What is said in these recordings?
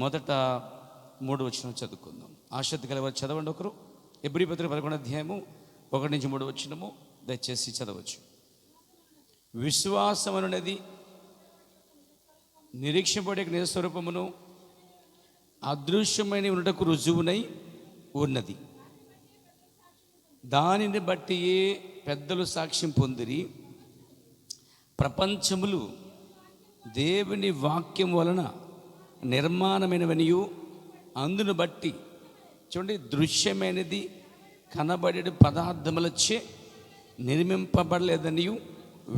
మొదట 3 వచనం చదువుకుందాం. ఆసక్తి కలవారు చదవండి. ఒకరు హెబ్రీ పత్రిక 11వ అధ్యాయము 1 నుంచి 3 వచనము దయచేసి చదవచ్చు. విశ్వాసం అనేది నిరీక్షింపబడే నిజస్వరూపమును అదృశ్యమైన ఉన్నటకు రుజువునై ఉన్నది. దానిని బట్టి పెద్దలు సాక్ష్యం పొందిరి. ప్రపంచములు దేవుని వాక్యం వలన నిర్మాణమైనవనియు అందును బట్టి చూడండి దృశ్యమైనది కనబడే పదార్థములచే నిర్మింపబడలేదనియు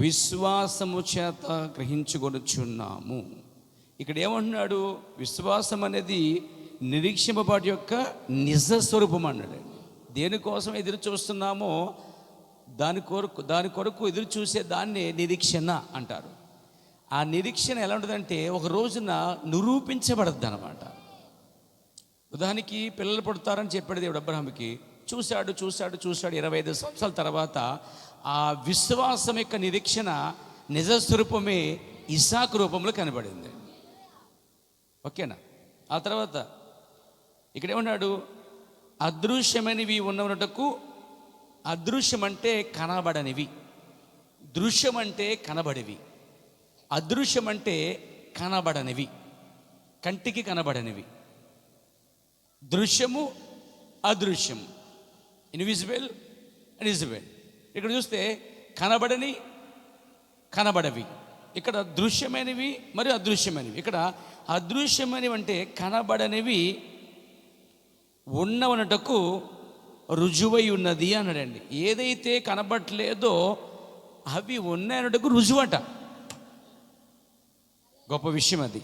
విశ్వాసము చేత గ్రహించుకొనుచున్నాము. ఇక్కడ ఏమంటున్నాడు? విశ్వాసం అనేది నిరీక్షింపబడి యొక్క నిజ స్వరూపం అన్నాడు. దేనికోసం ఎదురు చూస్తున్నామో దాని కొరకు ఎదురు చూసే దాన్ని నిరీక్షణ అంటారు. ఆ నిరీక్షణ ఎలా ఉంటుందంటే ఒక రోజున నిరూపించబడద్దు అనమాట. ఉదాహరణకి పిల్లలు పుడతారని చెప్పాడు దేవుడు అబ్రహాముకి. చూశాడు 25 సంవత్సరాల తర్వాత ఆ విశ్వాసం యొక్క నిరీక్షణ నిజస్వరూపమే ఇస్సాకు రూపంలో కనబడింది. ఓకేనా? ఆ తర్వాత ఇక్కడ ఏమన్నాడు? అదృశ్యమైనవి ఉన్నటకు, అదృశ్యం అంటే కనబడనివి, దృశ్యం అంటే కనబడేవి, అదృశ్యం అంటే కనబడనివి, కంటికి కనబడనివి. దృశ్యము అదృశ్యము, ఇన్విజిబుల్ అండ్ విజిబుల్. ఇక్కడ చూస్తే కనబడని కనబడవి, ఇక్కడ దృశ్యమైనవి మరియు అదృశ్యమైనవి. ఇక్కడ అదృశ్యమైనవి అంటే కనబడనివి ఉన్నవనటకు రుజువై ఉన్నది అన్నాడండి. ఏదైతే కనబడలేదో అవి ఉన్నాయనటకు రుజువట. గొప్ప విషయం అది.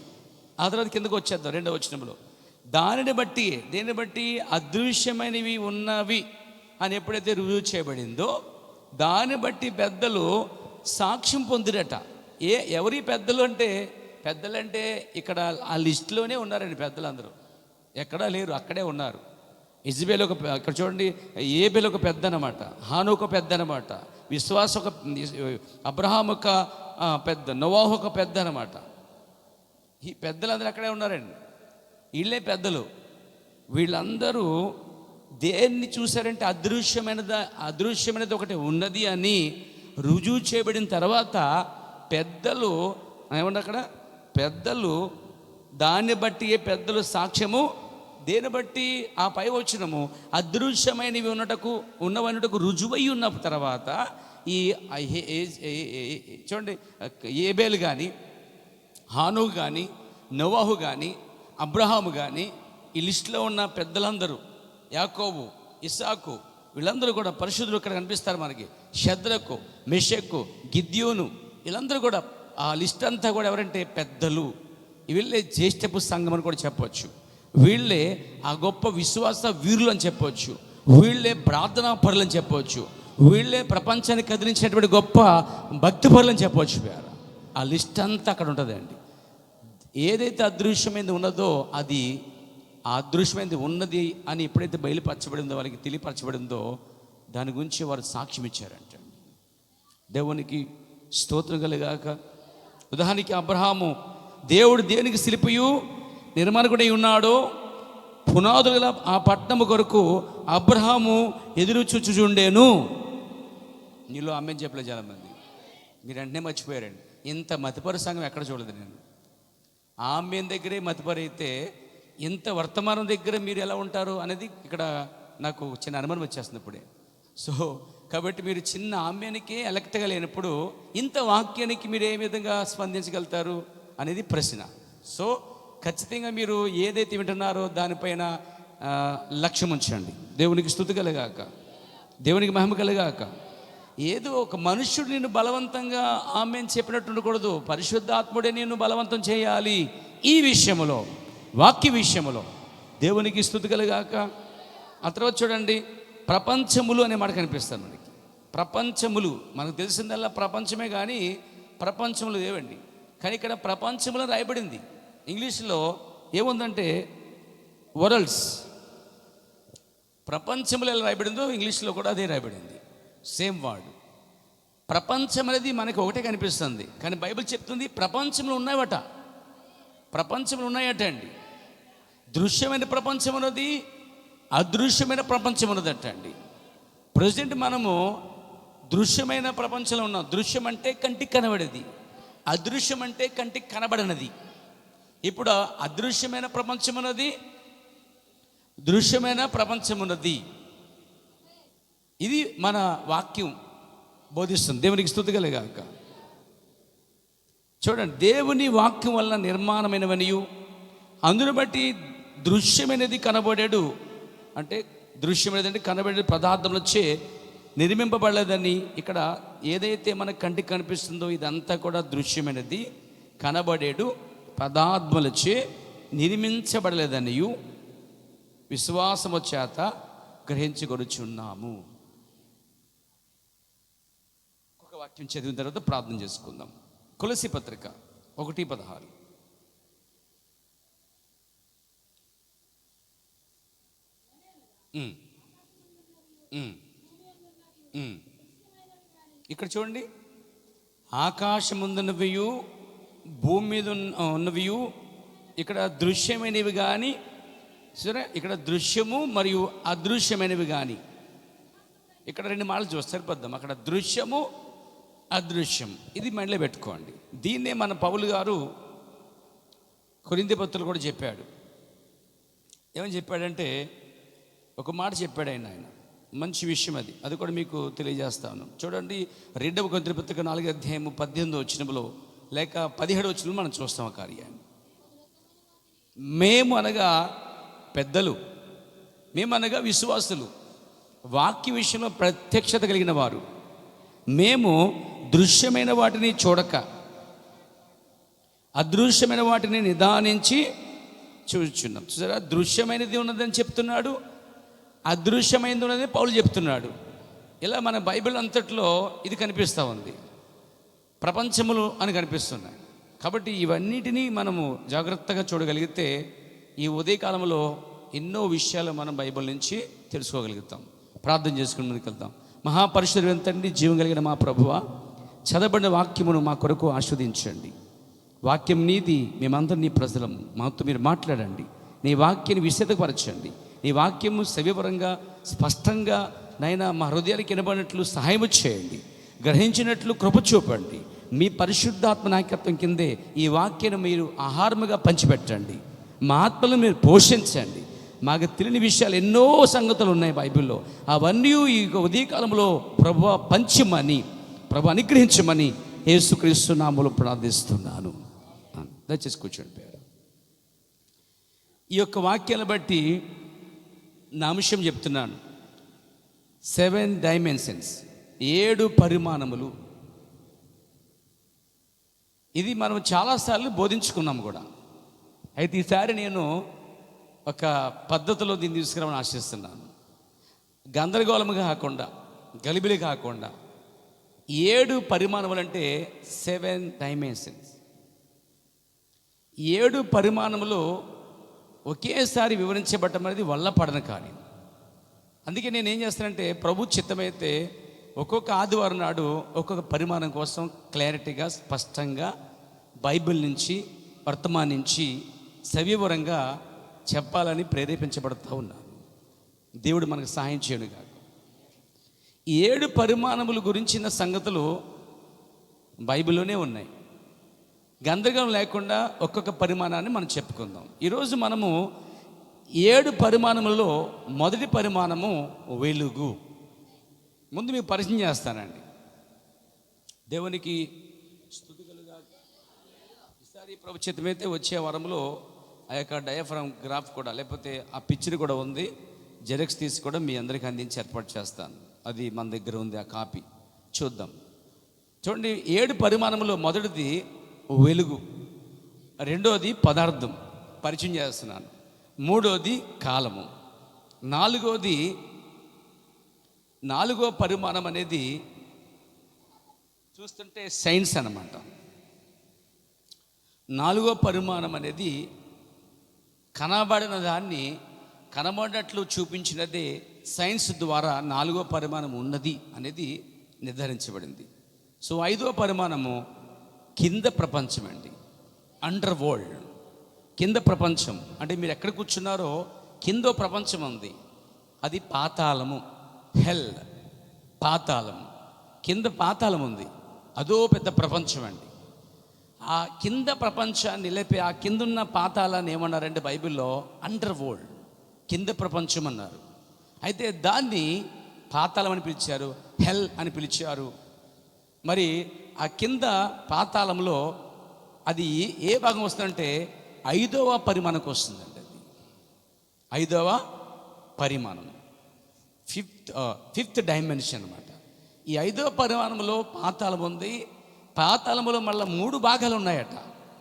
ఆ తర్వాత కిందకు వచ్చేద్దాం 2వ వచనంలో. దేనిని బట్టి అదృశ్యమైనవి ఉన్నవి అని ఎప్పుడైతే రుజువు చేయబడిందో దాన్ని బట్టి పెద్దలు సాక్ష్యం పొందిరట. ఎవరి పెద్దలు అంటే ఇక్కడ ఆ లిస్టులోనే ఉన్నారండి. పెద్దలందరూ ఎక్కడా లేరు, అక్కడే ఉన్నారు. ఇజ్బేల్ ఇక్కడ చూడండి, ఏబేల్ ఒక పెద్ద అనమాట, హాను ఒక పెద్ద అనమాట, విశ్వాస ఒక, అబ్రహాం ఒక పెద్ద, నోవాహు ఒక పెద్ద అనమాట. ఈ పెద్దలందరూ అక్కడే ఉన్నారండి. వీళ్ళే పెద్దలు. వీళ్ళందరూ దేన్ని చూశారంటే అదృశ్యమైనది ఒకటి ఉన్నది అని రుజువు చేయబడిన తర్వాత పెద్దలు ఏమన్నా అక్కడ పెద్దలు దాన్ని బట్టి పెద్దలు సాక్ష్యము, దేని బట్టి ఆ పై వచ్చినము అదృశ్యమైనవి ఉన్నవన్నటకు రుజువై ఉన్న తర్వాత ఈ చూడండి ఏబేలు కానీ, హాను కానీ, నోవాహు కానీ, అబ్రహాము కానీ, ఈ లిస్టులో ఉన్న పెద్దలందరూ, యాకోబు, ఇస్సాకు, వీళ్ళందరూ కూడా పరిశుద్ధులు ఇక్కడ కనిపిస్తారు మనకి. షద్రకు, మెషకు, గిద్యోను, వీళ్ళందరూ కూడా ఆ లిస్ట్ అంతా కూడా ఎవరంటే పెద్దలు. వీళ్ళే జ్యేష్ఠపు సంఘం అని కూడా చెప్పవచ్చు. వీళ్ళే ఆ గొప్ప విశ్వాస వీరులు అని చెప్పవచ్చు. వీళ్ళే ప్రార్థనా పరులు అని చెప్పవచ్చు. వీళ్ళే ప్రపంచాన్ని కదిలించినటువంటి గొప్ప భక్తి పరులు అని చెప్పవచ్చు. ఆ లిస్ట్ అంతా అక్కడ ఉంటుందండి. ఏదైతే అదృశ్యమైనది ఉన్నదో అది ఆ అదృశ్యమైనది ఉన్నది అని ఎప్పుడైతే బయలుపరచబడిందో, వాళ్ళకి తెలియపరచబడిందో దాని గురించి వారు సాక్ష్యం ఇచ్చారంట. దేవునికి స్తోత్రం కలుగాక. ఉదాహరణకి అబ్రహాము, దేవుడు దేనికి శిల్పియు నిర్మాణకుడై ఉన్నాడో పునాదుల ఆ పట్టణము కొరకు అబ్రహాము ఎదురు చూచుచుండేను. నీలో అమ్మేం చెప్పలేదు చాలామంది. మీరు వెంటనే మర్చిపోయారండి. ఇంత మతిపరు సంఘం ఎక్కడ చూడలేదు నేను. ఆమెన్ దగ్గరే మతిపరైతే ఇంత వర్తమానం దగ్గర మీరు ఎలా ఉంటారు అనేది ఇక్కడ నాకు చిన్న అనుమానం వచ్చేస్తుంది ఇప్పుడే. సో కాబట్టి మీరు చిన్న ఆమ్యానికి ఎలక్ట్గా లేనప్పుడు ఇంత వాక్యానికి మీరు ఏ విధంగా స్పందించగలుగుతారు అనేది ప్రశ్న. సో ఖచ్చితంగా మీరు ఏదైతే వింటున్నారో దానిపైన లక్ష్యం ఉంచండి. దేవునికి స్తుతి కలగాక, దేవునికి మహిమ కలగాక. ఏదో ఒక మనుష్యుడు నిన్ను బలవంతంగా ఆమెన్ చెప్పినట్టు ఉండకూడదు. పరిశుద్ధాత్ముడే నిన్ను బలవంతం చేయాలి ఈ విషయంలో, వాక్య విషయంలో. దేవునికి స్తుతి కలగాక. ఆ తర్వాత చూడండి, ప్రపంచములు అనే మాట కనిపిస్తుంది మనకి. ప్రపంచములు మనకు తెలిసిందల్లా ప్రపంచమే, కానీ ప్రపంచములు ఏవండి. కానీ ఇక్కడ ప్రపంచములో రాయబడింది. ఇంగ్లీష్లో ఏముందంటే వరల్డ్స్. ప్రపంచంలో ఎలా రాయబడిందో ఇంగ్లీష్లో కూడా అదే రాయబడింది, సేమ్ వర్డ్. ప్రపంచం అనేది మనకి ఒకటే కనిపిస్తుంది, కానీ బైబిల్ చెప్తుంది ప్రపంచంలో ఉన్నాయట. ప్రపంచంలో ఉన్నాయట అండి. దృశ్యమైన ప్రపంచం ఉన్నది, అదృశ్యమైన ప్రపంచం ఉన్నదట అండి. ప్రజెంట్ మనము దృశ్యమైన ప్రపంచంలో ఉన్నాం. దృశ్యం అంటే కంటికి కనబడేది, అదృశ్యం అంటే కంటికి కనబడనది. ఇప్పుడు అదృశ్యమైన ప్రపంచం ఉన్నది, దృశ్యమైన ప్రపంచం ఉన్నది. ఇది మన వాక్యం బోధిస్తుంది. దేవునికి స్తుతి కలుగాక. చూడండి, దేవుని వాక్యం వల్ల నిర్మాణమైనవనియు అందును బట్టి దృశ్యమైనది కనబడేడు, అంటే దృశ్యమైనది అంటే కనబడే పదార్థములచే నిర్మింపబడలేదని. ఇక్కడ ఏదైతే మన కంటికి కనిపిస్తుందో ఇదంతా కూడా దృశ్యమైనది, కనబడేడు పదార్థములచే నిర్మించబడలేదనియు విశ్వాసము చేత గ్రహించుకొనుచున్నాము. ఒక వాక్యం చదివిన తర్వాత ప్రార్థన చేసుకుందాం. కొలస్సీ పత్రిక 1:16. ఇక్కడ చూడండి, ఆకాశముందున్నవియు భూమి మీద ఉన్నవియు, ఇక్కడ దృశ్యమైనవి కానీ, సరే ఇక్కడ దృశ్యము మరియు అదృశ్యమైనవి కానీ. ఇక్కడ 2 మాటలు చూస్తే సరిపోద్దాం. అక్కడ దృశ్యము, అదృశ్యం, ఇది మైండ్లో పెట్టుకోండి. దీన్నే మన పౌలు గారు కొరింథీ పత్రికలో కూడా చెప్పాడు. ఏమని చెప్పాడంటే, ఒక మాట చెప్పాడు ఆయన మంచి విషయం, అది కూడా మీకు తెలియజేస్తాను. చూడండి, 2వ కొరింథీ పత్రిక 4:18 లేక 17 మనం చూస్తాం ఆ కార్యాన్ని. మేము అనగా పెద్దలు, మేమనగా విశ్వాసులు, వాక్య విషయంలో ప్రత్యక్షత కలిగిన వారు, మేము దృశ్యమైన వాటిని చూడక అదృశ్యమైన వాటిని నిదానించి చూచున్నాం. చూసారా, దృశ్యమైనది ఉన్నదని చెప్తున్నాడు, అదృశ్యమైనది ఉన్నదని పౌలు చెప్తున్నాడు. ఇలా మన బైబిల్ అంతట్లో ఇది కనిపిస్తూ ఉంది, ప్రపంచములు అని కనిపిస్తున్నాయి. కాబట్టి ఇవన్నిటినీ మనము జాగ్రత్తగా చూడగలిగితే ఈ ఉదయకాలంలో ఎన్నో విషయాలు మనం బైబిల్ నుంచి తెలుసుకోగలుగుతాం. ప్రార్థన చేసుకుని ముందుకు వెళ్తాం. మహాపరిశుద్ధుడైన తండ్రి, జీవం కలిగిన మా ప్రభువా, చదవబడిన వాక్యమును మా కొరకు ఆస్వాదించండి. వాక్యం నీది, మేమందరం నీ ప్రజలం, మాతో మీరు మాట్లాడండి. నీ వాక్యాన్ని విశదపరచండి. నీ వాక్యము సవివరంగా స్పష్టంగా నైనా మా హృదయానికి వినబడినట్లు సహాయం చేయండి. గ్రహించినట్లు కృప చూపండి. మీ పరిశుద్ధాత్మ నాయకత్వం కిందే ఈ వాక్యాన్ని మీరు ఆహారముగా పంచిపెట్టండి. మా ఆత్మలను మీరు పోషించండి. మాకు తెలియని విషయాలు ఎన్నో సంగతులు ఉన్నాయి బైబిల్లో, అవన్నీ ఈ ఉదయకాలంలో ప్రభువా పంచమని, ప్రభు అనుగ్రహించమని యేసుక్రీస్తు నామములో ప్రార్థిస్తున్నాను. దయచేసి కూర్చోండి. ఈ యొక్క వాక్యాలను బట్టి నా అంశం చెప్తున్నాను. 7 డైమెన్షన్స్, 7 పరిమాణములు. ఇది మనం చాలాసార్లు బోధించుకున్నాం కూడా. అయితే ఈసారి నేను ఒక పద్ధతిలో దీన్ని తీసుకురావాలని ఆశిస్తున్నాను. గందరగోళం కాకుండా, గలిబిలి కాకుండా 7 పరిమాణములు అంటే 7 డైమెన్షన్స్. 7 పరిమాణములు ఒకేసారి వివరించబడటం అనేది వల్ల పడని కార్యం. అందుకే నేను ఏం చేస్తానంటే, ప్రభు చిత్తమైతే ఒక్కొక్క ఆదివారం నాడు ఒక్కొక్క పరిమాణం కోసం క్లారిటీగా స్పష్టంగా బైబిల్ నుంచి వర్తమానించి సవివరంగా చెప్పాలని ప్రేరేపించబడుతూ ఉన్నాను. దేవుడు మనకు సహాయం చేయను కాక. 7 పరిమాణముల గురించిన సంగతులు బైబిల్లోనే ఉన్నాయి. గందరగోళం లేకుండా ఒక్కొక్క పరిమాణాన్ని మనం చెప్పుకుందాం. ఈరోజు మనము 7 పరిమాణములలో మొదటి పరిమాణము వెలుగు. ముందు మీకు పరిచయం చేస్తానండి. దేవునికి స్తుతి కలుగాక. ఈసారి ప్రభు చిత్తమైతే వచ్చే వారంలో ఆ యొక్క డయాఫ్రామ్ గ్రాఫ్ కూడా, లేకపోతే ఆ పిక్చర్ కూడా ఉంది, జెరాక్స్ తీసి కూడా మీ అందరికీ అందించి ఏర్పాటు చేస్తాను. అది మన దగ్గర ఉంది, ఆ కాపీ చూద్దాం. చూడండి, 7 పరిమాణంలో మొదటిది వెలుగు, రెండోది పదార్థం పరిచయం చేస్తున్నాను, మూడోది కాలము, నాలుగో పరిమాణం అనేది చూస్తుంటే సైన్స్ అన్నమాట. 4వ పరిమాణం అనేది కనబడిన దాన్ని కనబడినట్లు చూపించినదే సైన్స్ ద్వారా 4వ పరిమాణం ఉన్నది అనేది నిర్ధారించబడింది. సో 5వ పరిమాణము కింద ప్రపంచం అండి, అండర్ వరల్డ్. కింద ప్రపంచం అంటే మీరు ఎక్కడ కూర్చున్నారో కిందో ప్రపంచం ఉంది, అది పాతాళము, హెల్, పాతాళం. కింద పాతాళం ఉంది, అదో పెద్ద ప్రపంచం అండి. ఆ కింద ప్రపంచాన్ని లేపి ఆ కిందున్న పాతాళాన్ని ఏమన్నారంటే బైబిల్లో అండర్ వరల్డ్, కింద ప్రపంచం అన్నారు. అయితే దాన్ని పాతాళం అని పిలిచారు, హెల్ అని పిలిచారు. మరి ఆ కింద పాతాళంలో అది ఏ భాగం వస్తుందంటే 5వ పరిమాణంకి వస్తుందండి. అది 5వ పరిమాణం, ఫిఫ్త్ డైమెన్షన్ అన్నమాట. ఈ 5వ పరిమాణంలో పాతాళం ఉంది. పాతాళంలో మళ్ళీ 3 భాగాలు ఉన్నాయట.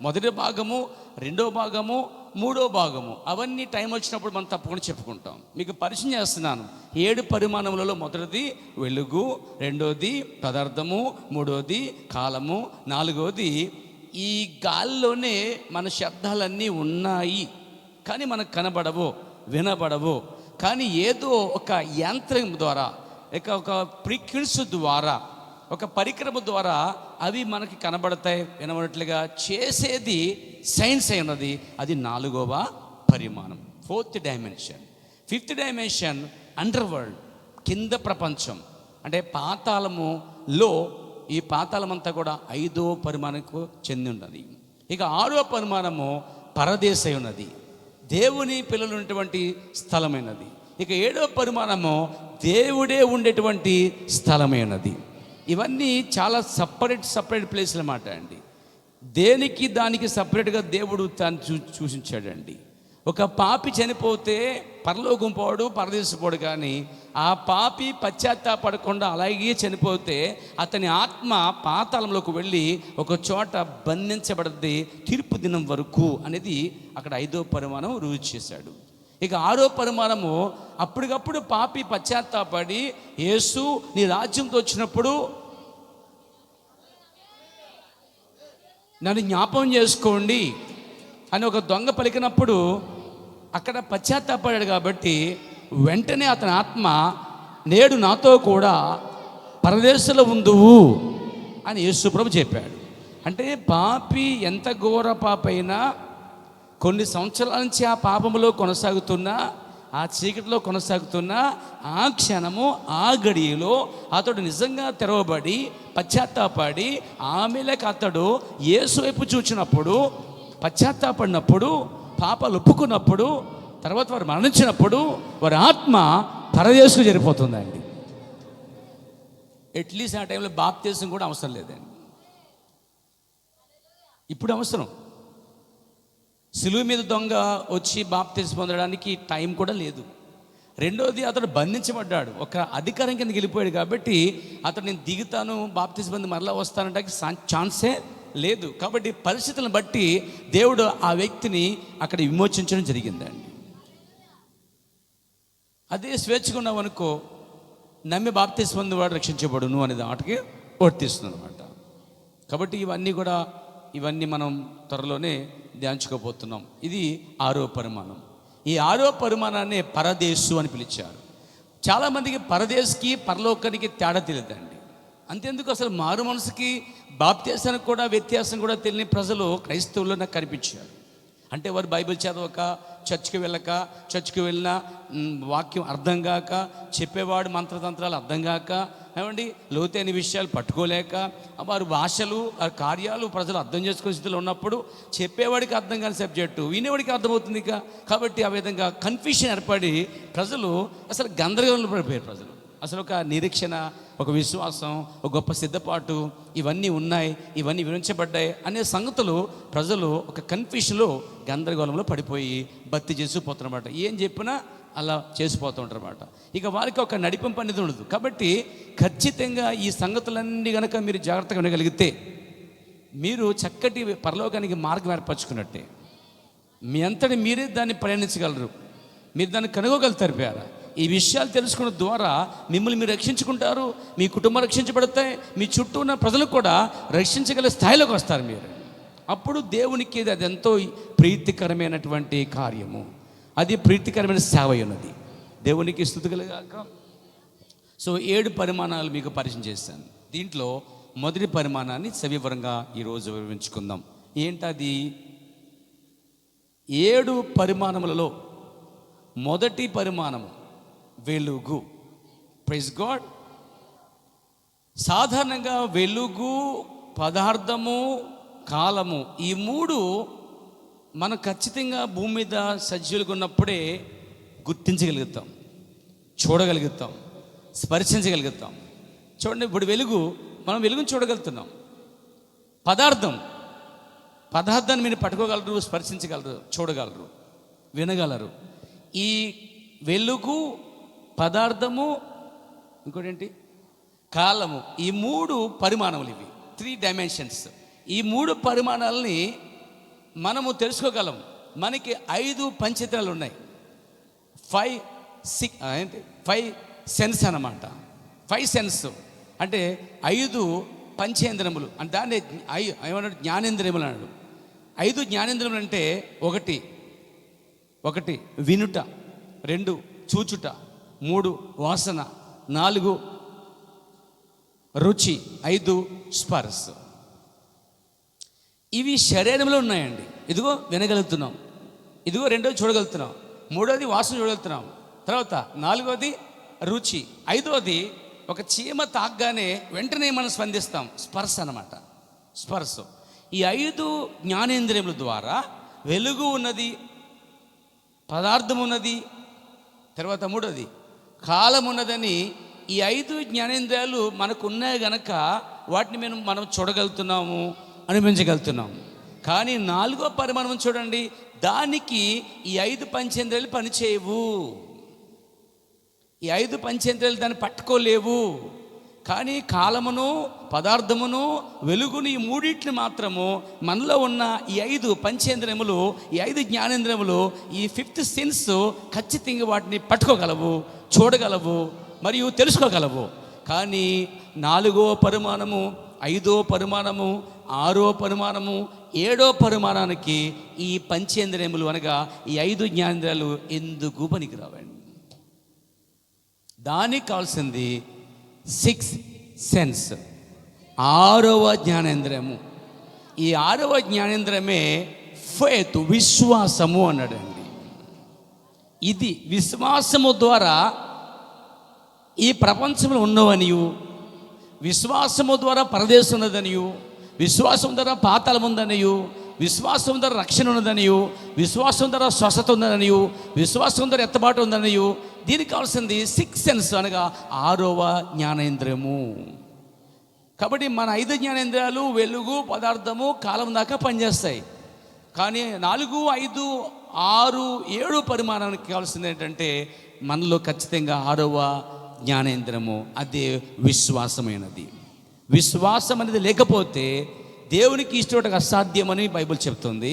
మొదటి భాగము, 2వ భాగము, 3వ భాగము. అవన్నీ టైం వచ్చినప్పుడు మనం తప్పకుండా చెప్పుకుంటాం. మీకు పరిచయం చేస్తున్నాను. 7 పరిమాణములలో మొదటిది వెలుగు, 2వది పదార్థము, 3వది కాలము, 4వది ఈ గాల్లోనే మన శబ్దాలన్నీ ఉన్నాయి, కానీ మనకు కనబడవు, వినబడవు. కానీ ఏదో ఒక యంత్రం ద్వారా, ఒక ప్రిక్యూల్స్ ద్వారా, ఒక పరికరము ద్వారా అవి మనకి కనబడతాయి, వినబడట్లుగా చేసేది సైన్స్ అయి ఉన్నది. అది 4వ పరిమాణం, 4th dimension. 5th dimension under world, కింద ప్రపంచం. అంటే పాతాళములో ఈ పాతాళం అంతా కూడా 5వ పరిమాణంకు చెంది ఉన్నది. ఇక 6వ పరిమాణము పరదేశై ఉన్నది, దేవుని పిల్లలు ఉన్నటువంటి స్థలమైనది. ఇక 7వ పరిమాణము దేవుడే ఉండేటువంటి స్థలమైనది. ఇవన్నీ చాలా సపరేట్ ప్లేస్లు అన్నమాట అండి. దేనికి దానికి సపరేట్గా దేవుడు తాను సూచించాడండి. ఒక పాపి చనిపోతే పరలోకం పోడు, పరదేశపోడు. కానీ ఆ పాపి పశ్చాత్తాపడకుండా అలాగే చనిపోతే అతని ఆత్మ పాతాళంలోకి వెళ్ళి ఒక చోట బంధించబడద్ది తీర్పు దినం వరకు అనేది అక్కడ 5వ పరిమాణం రుజువు చేశాడు. ఇక 6వ పరిమాణము అప్పటికప్పుడు పాపి పశ్చాత్తాపడి యేసు నీ రాజ్యంతో వచ్చినప్పుడు నన్ను జ్ఞాపకం చేసుకోండి అని ఒక దొంగ పలికినప్పుడు అక్కడ పశ్చాత్తాపడాడు. కాబట్టి వెంటనే అతని ఆత్మ నేడు నాతో కూడా పరదేశంలో ఉందువు అని యేసుప్రభు చెప్పాడు. అంటే పాపి ఎంత ఘోర పాప అయినా, కొన్ని సంవత్సరాల నుంచి ఆ పాపములో కొనసాగుతున్నా, ఆ చీకటిలో కొనసాగుతున్నా, ఆ క్షణము ఆ గడియలో అతడు నిజంగా తెరవబడి పశ్చాత్తాపడి ఆమెలకు అతడు యేసు వైపు చూచినప్పుడు, పశ్చాత్తాపడినప్పుడు, పాపాలు ఒప్పుకున్నప్పుడు, తర్వాత వారు మరణించినప్పుడు వారి ఆత్మ పరదేశకు జరిగిపోతుందండి. అట్లీస్ట్ ఆ టైంలో బాప్తిసం కూడా అవసరం లేదండి. ఇప్పుడు అవసరం. సిలువ మీద దొంగ వచ్చి బాప్తిసం పొందడానికి టైం కూడా లేదు. రెండోది, అతడు బంధించబడ్డాడు, ఒక అధికారం కింద వెళ్ళిపోయాడు. కాబట్టి అతడు నేను దిగుతాను, బాప్తిసం పొంది మరలా వస్తానంటే ఛాన్సే లేదు. కాబట్టి పరిస్థితులను బట్టి దేవుడు ఆ వ్యక్తిని అక్కడ విమోచించడం జరిగిందండి. అదే స్వేచ్ఛగా ఉన్నావనుకో, నమ్మి బాప్తిసం పొందేవాడు రక్షించబడును అనేది ఆటకి వర్తిస్తుంది అనమాట. కాబట్టి ఇవన్నీ మనం త్వరలోనే ధ్యానించుకోబోతున్నాం. ఇది 6వ పరిమాణం. ఈ 6వ పరిమాణాన్ని పరదేశు అని పిలిచారు. చాలామందికి పరదేశుకి పరలోకానికి తేడా తెలియదండి. అంతెందుకు, అసలు మారు మనసుకి బాప్తిసానికి కూడా వ్యత్యాసం కూడా తెలియని ప్రజలు క్రైస్తవుల్లో నాకు కనిపించారు. అంటే వారు బైబిల్ చదవక, చర్చ్కి వెళ్ళిన వాక్యం అర్థం కాక, చెప్పేవాడు మంత్రతంత్రాలు అర్థం కాక, ఏమండి లోతైన విషయాలు పట్టుకోలేక, వారు భాషలు కార్యాలు ప్రజలు అర్థం చేసుకునే స్థితిలో ఉన్నప్పుడు చెప్పేవాడికి అర్థం కాని సబ్జెక్టు వినేవాడికి అర్థమవుతుంది. కాబట్టి ఆ విధంగా కన్ఫ్యూషన్ ఏర్పడి ప్రజలు అసలు గందరగోళంలో పడిపోయారు. ప్రజలు అసలు ఒక నిరీక్షణ, ఒక విశ్వాసం, ఒక గొప్ప సిద్ధపాటు ఇవన్నీ ఉన్నాయి, ఇవన్నీ వివరించబడ్డాయి అనే సంగతులు ప్రజలు ఒక కన్ఫ్యూషన్లో, గందరగోళంలో పడిపోయి భక్తి చేసిపోతున్నమాట. ఏం చెప్పినా అలా చేసిపోతుంటారన్నమాట. ఇక వారికి ఒక నడిపింపు అనేది ఉండదు. కాబట్టి ఖచ్చితంగా ఈ సంగతులన్నీ కనుక మీరు జాగ్రత్తగా వినగలిగితే మీరు చక్కటి పరలోకానికి మార్గం ఏర్పరచుకున్నట్టే. మీ అంతటి మీరే దాన్ని ప్రయాణించగలరు, మీరు దాన్ని కనుగోగలుగుతారు. పేరా ఈ విషయాలు తెలుసుకున్న ద్వారా మిమ్మల్ని మీరు రక్షించుకుంటారు, మీ కుటుంబం రక్షించబడతాయి, మీ చుట్టూ ఉన్న ప్రజలు కూడా రక్షించగల స్థాయిలోకి వస్తారు మీరు. అప్పుడు దేవునికి అది ఎంతో ప్రీతికరమైనటువంటి కార్యము, అది ప్రీతికరమైన సేవ ఉన్నది. దేవునికి స్తుతి కలుగాక. సో 7 పరిమాణాలు మీకు పరిచయం చేశాను. దీంట్లో మొదటి పరిమాణాన్ని సవివరంగా ఈరోజు వివరించుకుందాం. ఏంటది? 7 పరిమాణములలో మొదటి పరిమాణము వెలుగు. Praise God. సాధారణంగా వెలుగు, పదార్థము, కాలము, ఈ 3 మనం ఖచ్చితంగా భూమి మీద సజీవులుగా ఉన్నప్పుడే గుర్తించగలుగుతాం, చూడగలుగుతాం, స్పర్శించగలుగుతాం. చూడండి, ఇప్పుడు మనం వెలుగును చూడగలుగుతున్నాం. పదార్థాన్ని మీరు పట్టుకోగలరు, స్పర్శించగలరు, చూడగలరు, వినగలరు. ఈ వెలుగు, పదార్థము, ఇంకోటి ఏంటి, కాలము, ఈ 3 పరిమాణములు, ఇవి 3 డైమెన్షన్స్. ఈ 3 పరిమాణాలని మనము తెలుసుకోగలం. మనకి 5 పంచేంద్రియాలు ఉన్నాయి. 5 సెన్స్ అన్నమాట. 5 సెన్స్ అంటే 5 పంచేంద్రియములు అంటే దాన్ని ఏమన్నాడు, జ్ఞానేంద్రియములు అన్నాడు. 5 జ్ఞానేంద్రియములు అంటే 1 వినుట, 2 చూచుట, 3 వాసన, 4 రుచి, 5 స్పర్శ. ఇవి శరీరంలో ఉన్నాయండి. ఇదిగో వినగలుగుతున్నాం, ఇదిగో 2 చూడగలుగుతున్నాం, 3 వాసన చూడగలుగుతున్నాం, తర్వాత 4 రుచి, 5 ఒక చీమ తాగ్గానే వెంటనే మనం స్పందిస్తాం, స్పర్శ అన్నమాట, స్పర్శ. ఈ 5 జ్ఞానేంద్రియముల ద్వారా వెలుగు ఉన్నది, పదార్థం ఉన్నది, తర్వాత 3 కాలం ఉన్నదని ఈ 5 జ్ఞానేంద్రియాలు మనకు ఉన్నాయి గనక వాటిని మనం చూడగలుగుతున్నాము, అనిపించగలుగుతున్నాము. కానీ 4వ పరిమాణం చూడండి, దానికి ఈ 5 పంచేంద్రియాలు పనిచేయవు. ఈ 5 పంచేంద్రియాలు దాన్ని పట్టుకోలేవు. కానీ కాలమును, పదార్థమును, వెలుగుని, ఈ 3 మాత్రము మనలో ఉన్న ఈ 5 పంచేంద్రియములు, ఈ 5 జ్ఞానేంద్రియములు, ఈ 5th సెన్స్ ఖచ్చితంగా వాటిని పట్టుకోగలవు, చూడగలవు, మరియు తెలుసుకోగలవు. కానీ 4వ పరిమాణము, 5వ పరిమాణము, 6వ పరిమాణము, 7వ పరిమాణానికి ఈ పంచేంద్రియములు అనగా ఈ 5 జ్ఞానేంద్రియాలు ఎందుకు పనికిరావండి. దానికి కావాల్సింది 6th సెన్స్, 6వ జ్ఞానేంద్రియము. ఈ 6వ జ్ఞానేంద్రియమే ఫెయిత్, విశ్వాసము అన్నాడండి. ఇది విశ్వాసము ద్వారా ఈ ప్రపంచంలో ఉన్నవనియు, విశ్వాసము ద్వారా పరదేశం ఉన్నదనియు, విశ్వాసం ద్వారా పాతాళం ఉందనియు, విశ్వాసం ద్వారా రక్షణ ఉన్నదనియు, విశ్వాసం ద్వారా స్వస్థత ఉందనియు, విశ్వాసం ద్వారా ఎత్తబాటు ఉందనియు. దీనికి కావాల్సింది 6th సెన్స్ అనగా 6వ జ్ఞానేంద్రియము. కాబట్టి మన 5 జ్ఞానేంద్రియాలు వెలుగు, పదార్థము, కాలం దాకా పనిచేస్తాయి. కానీ 4, 5, 6, 7 పరిమాణానికి కావాల్సింది ఏంటంటే మనలో ఖచ్చితంగా 6వ జ్ఞానేంద్రము, అదే విశ్వాసమైనది. విశ్వాసం అనేది లేకపోతే దేవునికి ఇష్టం అసాధ్యమని బైబిల్ చెప్తుంది.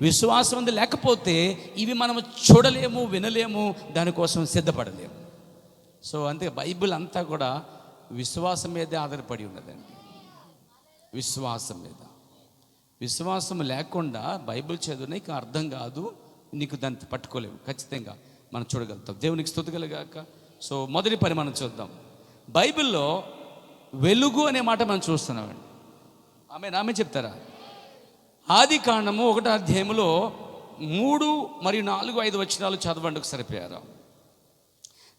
విశ్వాసం అనేది లేకపోతే ఇవి మనము చూడలేము, వినలేము, దానికోసం సిద్ధపడలేము. సో అంతే, బైబిల్ అంతా కూడా విశ్వాసం మీదే ఆధారపడి ఉన్నదండి. విశ్వాసం మీద. విశ్వాసం లేకుండా బైబిల్ చదువు నీకు అర్థం కాదు, నీకు దాన్ని పట్టుకోలేవు. ఖచ్చితంగా మనం చూడగలుగుతాం. దేవునికి స్తుతి కలుగాక. సో మొదటి పరిమాణం చూద్దాం. బైబిల్లో వెలుగు అనే మాట మనం చూస్తున్నామండి. ఆమె చెప్తారా? ఆది కాండము 1వ అధ్యాయములో 3 మరియు 4, 5 వచనాలు చదవండి సరిపోయారు.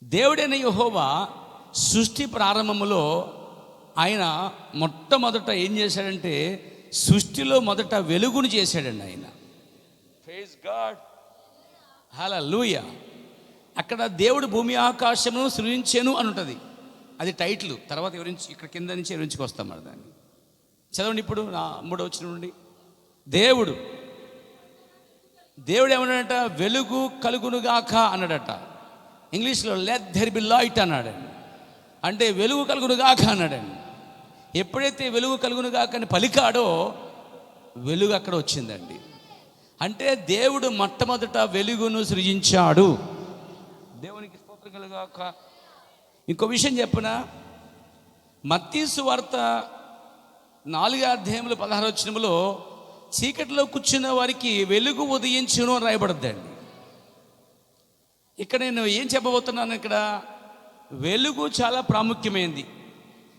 దేవుడైన యెహోవా సృష్టి ప్రారంభములో ఆయన మొట్టమొదట ఏం చేశాడంటే సృష్టిలో మొదట వెలుగును చేశాడండి ఆయన. ప్రైజ్ గాడ్, హల్లెలూయా. అక్కడ దేవుడు భూమి ఆకాశమును సృజించెను అని ఉంటుంది, అది టైటిల్. తర్వాత ఇక్కడ కింద నుంచి వివరించుకొస్తాం మరి దాన్ని. చదవండి ఇప్పుడు 3వ వచనం నుండి. దేవుడు ఏమన్నాడట? వెలుగు కలుగునుగాక అన్నాడట. ఇంగ్లీష్లో లెట్ దెర్ బి లైట్ అన్నాడండి. అంటే వెలుగు కలుగునుగాక అన్నాడండి. ఎప్పుడైతే వెలుగు కలుగునుగాక అని పలికాడో వెలుగు అక్కడ వచ్చిందండి. అంటే దేవుడు మొట్టమొదట వెలుగును సృజించాడు. దేవునికి స్తోత్రం కలుగాక. ఇంకో విషయం చెప్పనా, మత్తయి సువార్త 4వ అధ్యాయంలో 16వ వచనంలో చీకటిలో కూర్చున్న వారికి వెలుగు ఉదయించును అని రాయబడద్దండి. ఇక్కడ నేను ఏం చెప్పబోతున్నాను, ఇక్కడ వెలుగు చాలా ప్రాముఖ్యమైనది.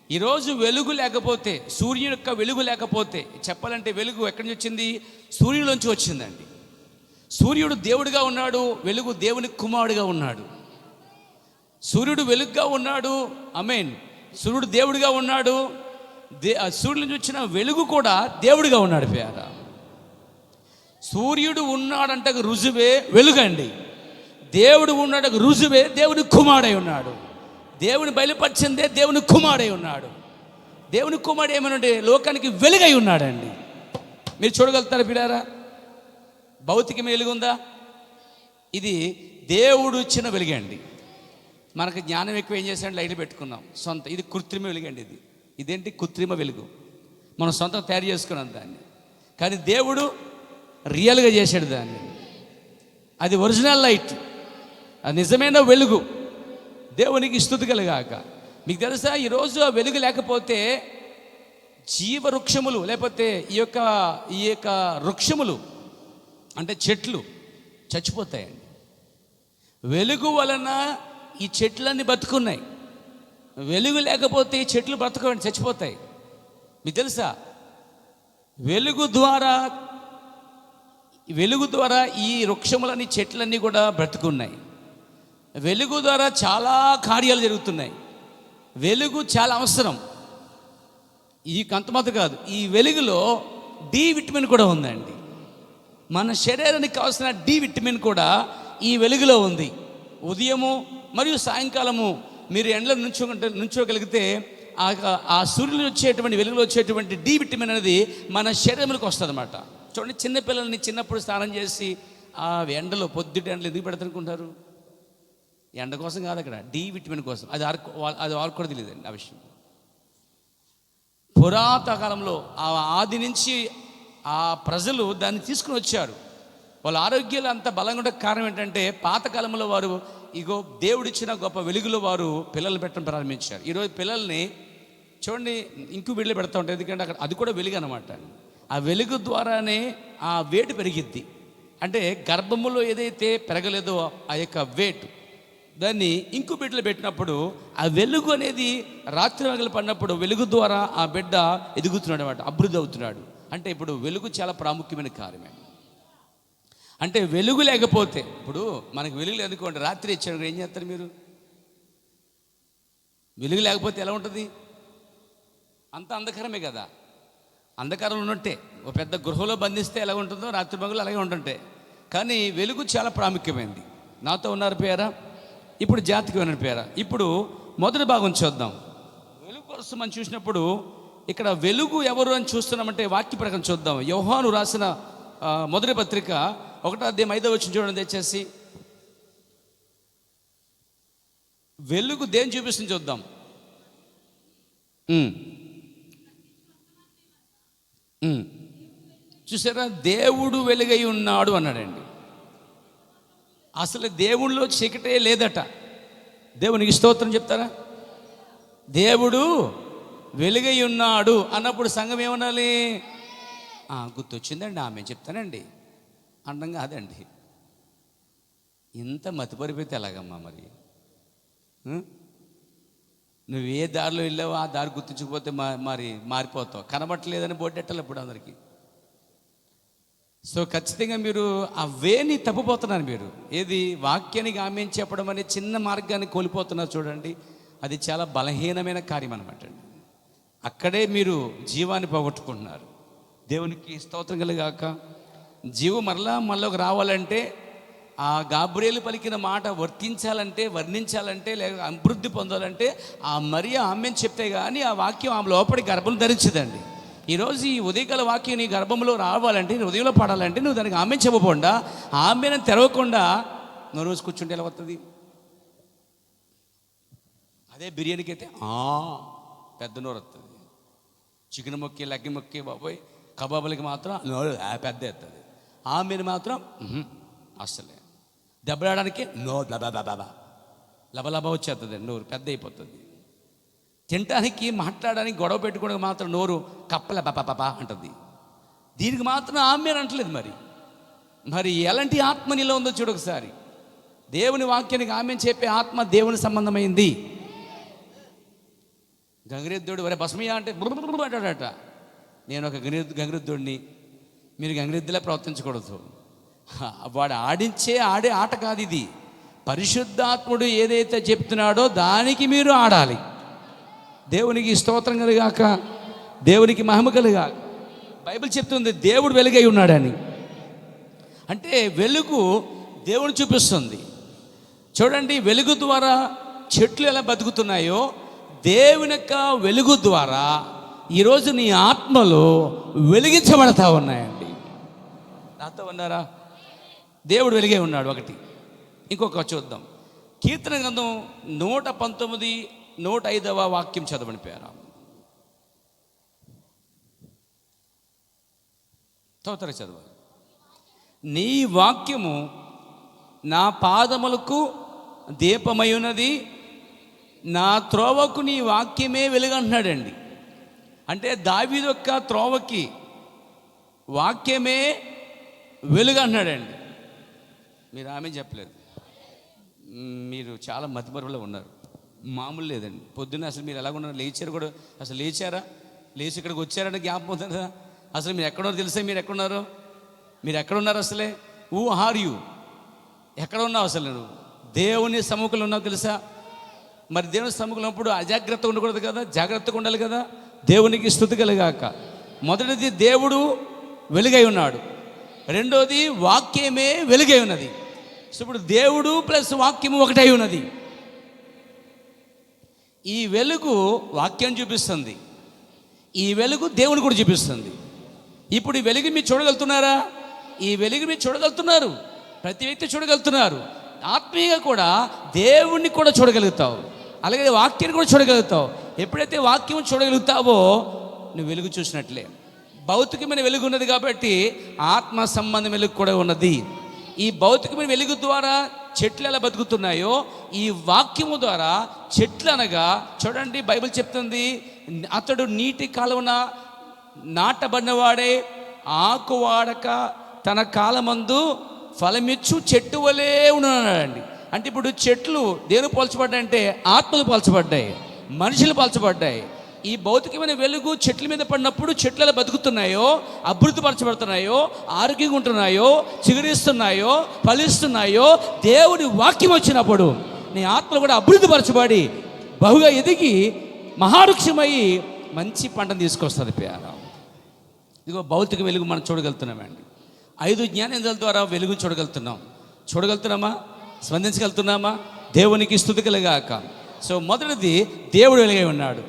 ఈరోజు వెలుగు లేకపోతే, సూర్యుని యొక్క వెలుగు లేకపోతే, చెప్పాలంటే వెలుగు ఎక్కడి నుంచి వచ్చింది? సూర్యులోంచి వచ్చిందండి. సూర్యుడు దేవుడిగా ఉన్నాడు, వెలుగు దేవుని కుమారుడిగా ఉన్నాడు. సూర్యుడు వెలుగుగా ఉన్నాడు, ఆమేన్. సూర్యుడు దేవుడిగా ఉన్నాడు, సూర్యుడి నుంచి వచ్చిన వెలుగు కూడా దేవుడిగా ఉన్నాడు. ప్యారా, సూర్యుడు ఉన్నాడంటే రుజువే వెలుగండి. దేవుడు ఉన్నాడు రుజువే దేవుని కుమారుడై ఉన్నాడు. దేవుని బయలుపరిచిందే దేవుని కుమారుడై ఉన్నాడు. దేవుని కుమారుడు ఏమనంటే లోకానికి వెలుగై ఉన్నాడండి. మీరు చూడగలుగుతారా పిల్లారా? భౌతికమైన వెలుగు ఉందా? ఇది దేవుడు ఇచ్చిన వెలుగండి. మనకు జ్ఞానం ఎక్కువ ఏం చేశాడు, లైట్లు పెట్టుకున్నాం సొంత. ఇది కృత్రిమ వెలుగండి. ఇదేంటి కృత్రిమ వెలుగు, మనం సొంతం తయారు చేసుకున్నాం దాన్ని. కానీ దేవుడు రియల్గా చేశాడు దాన్ని. అది ఒరిజినల్ లైట్, అది నిజమైన వెలుగు. దేవునికి స్తుతి కలుగాక. మీకు తెలుసా, ఈరోజు ఆ వెలుగు లేకపోతే జీవ వృక్షములు, లేకపోతే ఈ యొక్క వృక్షములు అంటే చెట్లు చచ్చిపోతాయండి. వెలుగు వలన ఈ చెట్లన్నీ బతుకున్నాయి. వెలుగు లేకపోతే ఈ చెట్లు బ్రతకవండి, చచ్చిపోతాయి. మీకు తెలుసా, వెలుగు ద్వారా ఈ వృక్షములని చెట్లన్నీ కూడా బ్రతుకున్నాయి. వెలుగు ద్వారా చాలా కార్యాలు జరుగుతున్నాయి. వెలుగు చాలా అవసరం. ఈ కంతమాత్రం కాదు, ఈ వెలుగులో డి విటమిన్ కూడా ఉందండి. మన శరీరానికి కావాల్సిన డి విటమిన్ కూడా ఈ వెలుగులో ఉంది. ఉదయము మరియు సాయంకాలము మీరు ఎండలో నుంచోగలిగితే ఆ సూర్యులు వచ్చేటువంటి వెలుగులో వచ్చేటువంటి డి విటమిన్ అనేది మన శరీరంలోకి వస్తుంది అన్నమాట. చూడండి, చిన్నపిల్లల్ని చిన్నప్పుడు స్నానం చేసి ఆ ఎండలో పొద్దుట ఎండలు ఎందుకు పెడతానుకుంటారు? ఎండ కోసం కాదు, అక్కడ డి విటమిన్ కోసం. అది వారికి కూడా తెలియదండి ఆ విషయం. పురాతన కాలంలో ఆది నుంచి ఆ ప్రజలు దాన్ని తీసుకుని వచ్చారు. వాళ్ళ ఆరోగ్యాలు అంత బలంగా ఉండే కారణం ఏంటంటే పాతకాలంలో వారు ఇగో దేవుడిచ్చిన గొప్ప వెలుగులో వారు పిల్లలు పెట్టడం ప్రారంభించారు. ఈరోజు పిల్లల్ని చూడండి ఇంక్యుబేటర్లో పెడతా ఉంటారు. ఎందుకంటే అక్కడ అది కూడా వెలుగు అనమాట. ఆ వెలుగు ద్వారానే ఆ వేటు పెరిగిద్ది. అంటే గర్భములో ఏదైతే పెరగలేదో ఆ యొక్క వేటు, దాన్ని ఇంక్యుబేటర్లో పెట్టినప్పుడు ఆ వెలుగు అనేది రాత్రి పగలు పడినప్పుడు వెలుగు ద్వారా ఆ బిడ్డ ఎదుగుతున్నాడు అన్నమాట, అభివృద్ధి అవుతున్నాడు. అంటే ఇప్పుడు వెలుగు చాలా ప్రాముఖ్యమైన కార్యమే. అంటే వెలుగు లేకపోతే, ఇప్పుడు మనకు వెలుగు లేదుకోండి, రాత్రి ఇచ్చాడు ఏం చేస్తారు మీరు? వెలుగు లేకపోతే ఎలా ఉంటుంది? అంత అంధకారమే కదా. అంధకారం ఉన్నట్టే. ఒక పెద్ద గృహంలో బంధిస్తే ఎలా ఉంటుందో రాత్రి పగలు అలాగే ఉంటుంటే. కానీ వెలుగు చాలా ప్రాముఖ్యమైనది. నాతో ఉన్నారు పేరా? ఇప్పుడు జాతికి వినని పేరా? ఇప్పుడు మొదటి భాగం చూద్దాం. వెలుగు కోసం మనం చూసినప్పుడు ఇక్కడ వెలుగు ఎవరు అని చూస్తున్నామంటే వాక్య ప్రకారం చూద్దాం. యోహాను రాసిన మొదటి పత్రిక 1:5 చూడండి దయచేసి. వెలుగు దేని చూపిస్తుంది చూద్దాం. చూసారా, దేవుడు వెలుగై ఉన్నాడు అన్నాడండి. అసలు దేవుళ్ళలో చీకటే లేదట. దేవునికి స్తోత్రం చెప్తారా? దేవుడు వెలుగై ఉన్నాడు అన్నప్పుడు సంఘం ఏమనాలి? గుర్తొచ్చిందండి, ఆమె చెప్తానండి అండం కాదండి. ఇంత మతిపరిపోతే ఎలాగమ్మా మరి? నువ్వు ఏ దారిలో వెళ్ళావో ఆ దారి గుర్తించకపోతే మరి మారిపోతావు. కనబట్టలేదని బోర్డెట్టాలి ఇప్పుడు అందరికీ. సో ఖచ్చితంగా మీరు ఆ వేని తప్పిపోతున్నారు. మీరు ఏది వాక్యానికి ఆమె చెప్పడం అనే చిన్న మార్గాన్ని కోల్పోతున్నారు. చూడండి, అది చాలా బలహీనమైన కార్యం అనమాట అండి. అక్కడే మీరు జీవాన్ని పోగొట్టుకుంటున్నారు. దేవునికి స్తోత్రం కలుగాక. జీవం మళ్ళీ రావాలంటే ఆ గాబ్రియేలు పలికిన మాట వర్ణించాలంటే లేక అభివృద్ధి పొందాలంటే ఆ మరియా ఆమెను చెప్తే కానీ ఆ వాక్యం ఆమె లోపలి గర్భం ధరించదండి. ఈరోజు ఈ ఉదయకాల వాక్యం నీ గర్భంలో రావాలంటే, నీ ఉదయంలో పడాలంటే నువ్వు దానికి ఆమె చెప్పకుండా ఆమెను తెరవకుండా నువ్వు రోజు కూర్చుంటే ఎలా వస్తుంది? అదే బిర్యానీకి అయితే పెద్ద నోరు వస్తుంది. చికెన్ మొక్కి లగ్గి మొక్కి బాబోయ్ కబాబులకి మాత్రం నోరు పెద్ద ఎత్తుంది. ఆమెను మాత్రం అసలే దెబ్బలాడడానికి లబలబ వచ్చేస్తుంది, నోరు పెద్ద అయిపోతుంది. తినడానికి మాట్లాడడానికి గొడవ పెట్టుకోవడానికి మాత్రం నోరు కప్పల పాప అంటుంది. దీనికి మాత్రం ఆమె అంటలేదు. మరి ఎలాంటి ఆత్మ నీలో ఉందో చూడు ఒకసారి. దేవుని వాక్యానికి ఆమె చెప్పే ఆత్మ దేవుని సంబంధమైంది. గంగిరెద్దుడు వరే భస్మయ్య అంటే బుర్ర అంటాడట. నేను ఒక గంగిరెద్దుడిని, మీరు గంగిరెద్దులా ప్రవర్తించకూడదు. వాడు ఆడే ఆట కాదు ఇది. పరిశుద్ధాత్ముడు ఏదైతే చెప్తున్నాడో దానికి మీరు ఆడాలి. దేవునికి స్తోత్రం కలుగాక, దేవునికి మహిమ కలుగాక. బైబిల్ చెప్తుంది దేవుడు వెలుగై ఉన్నాడని. అంటే వెలుగు దేవుని చూపిస్తుంది. చూడండి, వెలుగు ద్వారా చెట్లు ఎలా బతుకుతున్నాయో, దేవుని యొక్క వెలుగు ద్వారా ఈరోజు నీ ఆత్మలు వెలిగించబడతా ఉన్నాయండి. నాతో ఉన్నారా? దేవుడు వెలుగై ఉన్నాడు. ఒకటి. ఇంకొక చూద్దాం. కీర్తన గ్రంథం 119, 105వ వాక్యం చదవని పేరా. తోతర చదవాలి. నీ వాక్యము నా పాదములకు దీపమై ఉన్నది, నా త్రోవకు నీ వాక్యమే వెలుగు అంటున్నాడండి. అంటే దావీదు యొక్క త్రోవకి వాక్యమే వెలుగు అంటున్నాడండి. మీరు ఆమె చెప్పలేదు. మీరు చాలా మతిమరుపులో ఉన్నారు. మామూలు లేదండి. పొద్దున్న అసలు మీరు ఎలాగున్నారు? లేచారు కూడా? అసలు లేచారా? లేచి ఇక్కడికి వచ్చారంటే జ్ఞాపకం అవుతుందా? అసలు మీరు ఎక్కడున్నారో తెలుసా? మీరు ఎక్కడున్నారు? అసలే హూ ఆర్ యూ? ఎక్కడ ఉన్నావు అసలు? నువ్వు దేవుని సముఖంలో ఉన్నావు తెలుసా? మరి దేవుని సముఖంలో ఉన్నప్పుడు అజాగ్రత్తగా ఉండకూడదు కదా, జాగ్రత్తగా ఉండాలి కదా. దేవునికి స్తుతి కలుగాక. మొదటిది దేవుడు వెలుగై ఉన్నాడు, రెండోది వాక్యమే వెలుగై ఉన్నది. సో ఇప్పుడు దేవుడు ప్లస్ వాక్యము ఒకటై ఉన్నది. ఈ వెలుగు వాక్యం చూపిస్తుంది, ఈ వెలుగు దేవుని కూడా చూపిస్తుంది. ఇప్పుడు ఈ వెలుగు మీరు చూడగలుగుతున్నారా? ఈ వెలుగు మీరు చూడగలుగుతున్నారు, ప్రతి వ్యక్తి చూడగలుగుతున్నారు. ఆత్మీయంగా కూడా దేవుణ్ణి కూడా చూడగలుగుతావు, అలాగే వాక్యాన్ని కూడా చూడగలుగుతావు. ఎప్పుడైతే వాక్యం చూడగలుగుతావో నువ్వు వెలుగు చూసినట్లే. భౌతికమైన వెలుగు ఉన్నది కాబట్టి ఆత్మ సంబంధం వెలుగు కూడా ఉన్నది. ఈ భౌతికమైన వెలుగు ద్వారా చెట్లు ఎలా బతుకుతున్నాయో, ఈ వాక్యము ద్వారా చెట్లు అనగా చూడండి, బైబిల్ చెప్తుంది, అతడు నీటి కాలువన నాటబడినవాడే, ఆకు వాడక తన కాలమందు ఫలమిచ్చు చెట్టు వలే ఉన్నాడండి. అంటే ఇప్పుడు చెట్లు దేని పోల్చబడ్డాయంటే ఆత్మలు పోల్చబడ్డాయి, మనుషులు పోల్చబడ్డాయి. ఈ భౌతికమైన వెలుగు చెట్ల మీద పడినప్పుడు చెట్లు ఎలా బతుకుతున్నాయో, అభివృద్ధి పరచబడుతున్నాయో, ఆరోగ్యంగా ఉంటున్నాయో, చిగురిస్తున్నాయో, ఫలిస్తున్నాయో, దేవుడి వాక్యం వచ్చినప్పుడు నీ ఆత్మలు కూడా అభివృద్ధి పరచబడి బహుగా ఎదిగి మహావృక్షమై మంచి పంటను తీసుకొస్తుంది. ప్యారా, ఇదిగో భౌతిక వెలుగు మనం చూడగలుగుతున్నామండి. 5 జ్ఞానేంద్రియాల ద్వారా వెలుగు చూడగలుగుతున్నామా? స్పందించగలుగుతున్నామా? దేవునికి స్తుతి కలుగాక. సో మొదటిది దేవుడు వెలుగై ఉన్నాడు,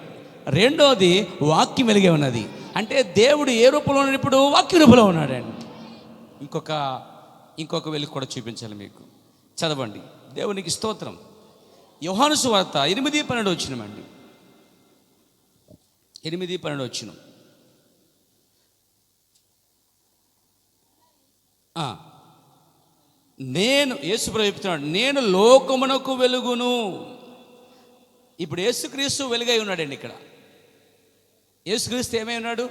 రెండోది వాక్యం వెలుగై ఉన్నది. అంటే దేవుడు ఏ రూపంలో ఉన్నాడు? ఇప్పుడు వాక్య రూపంలో ఉన్నాడండి. ఇంకొక వెలుగు కూడా చూపించాలి మీకు. చదవండి, దేవునికి స్తోత్రం. యోహాను సువార్త 8:12 వచ్చినమండి. 8:12 వచ్చిన. నేను యేసుప్రభు చెప్తున్నాడు, నేను లోకమునకు వెలుగును. ఇప్పుడు యేసుక్రీస్తు వెలుగై ఉన్నాడండి. ఇక్కడ యేసుక్రీస్తు ఏమై ఉన్నాడు?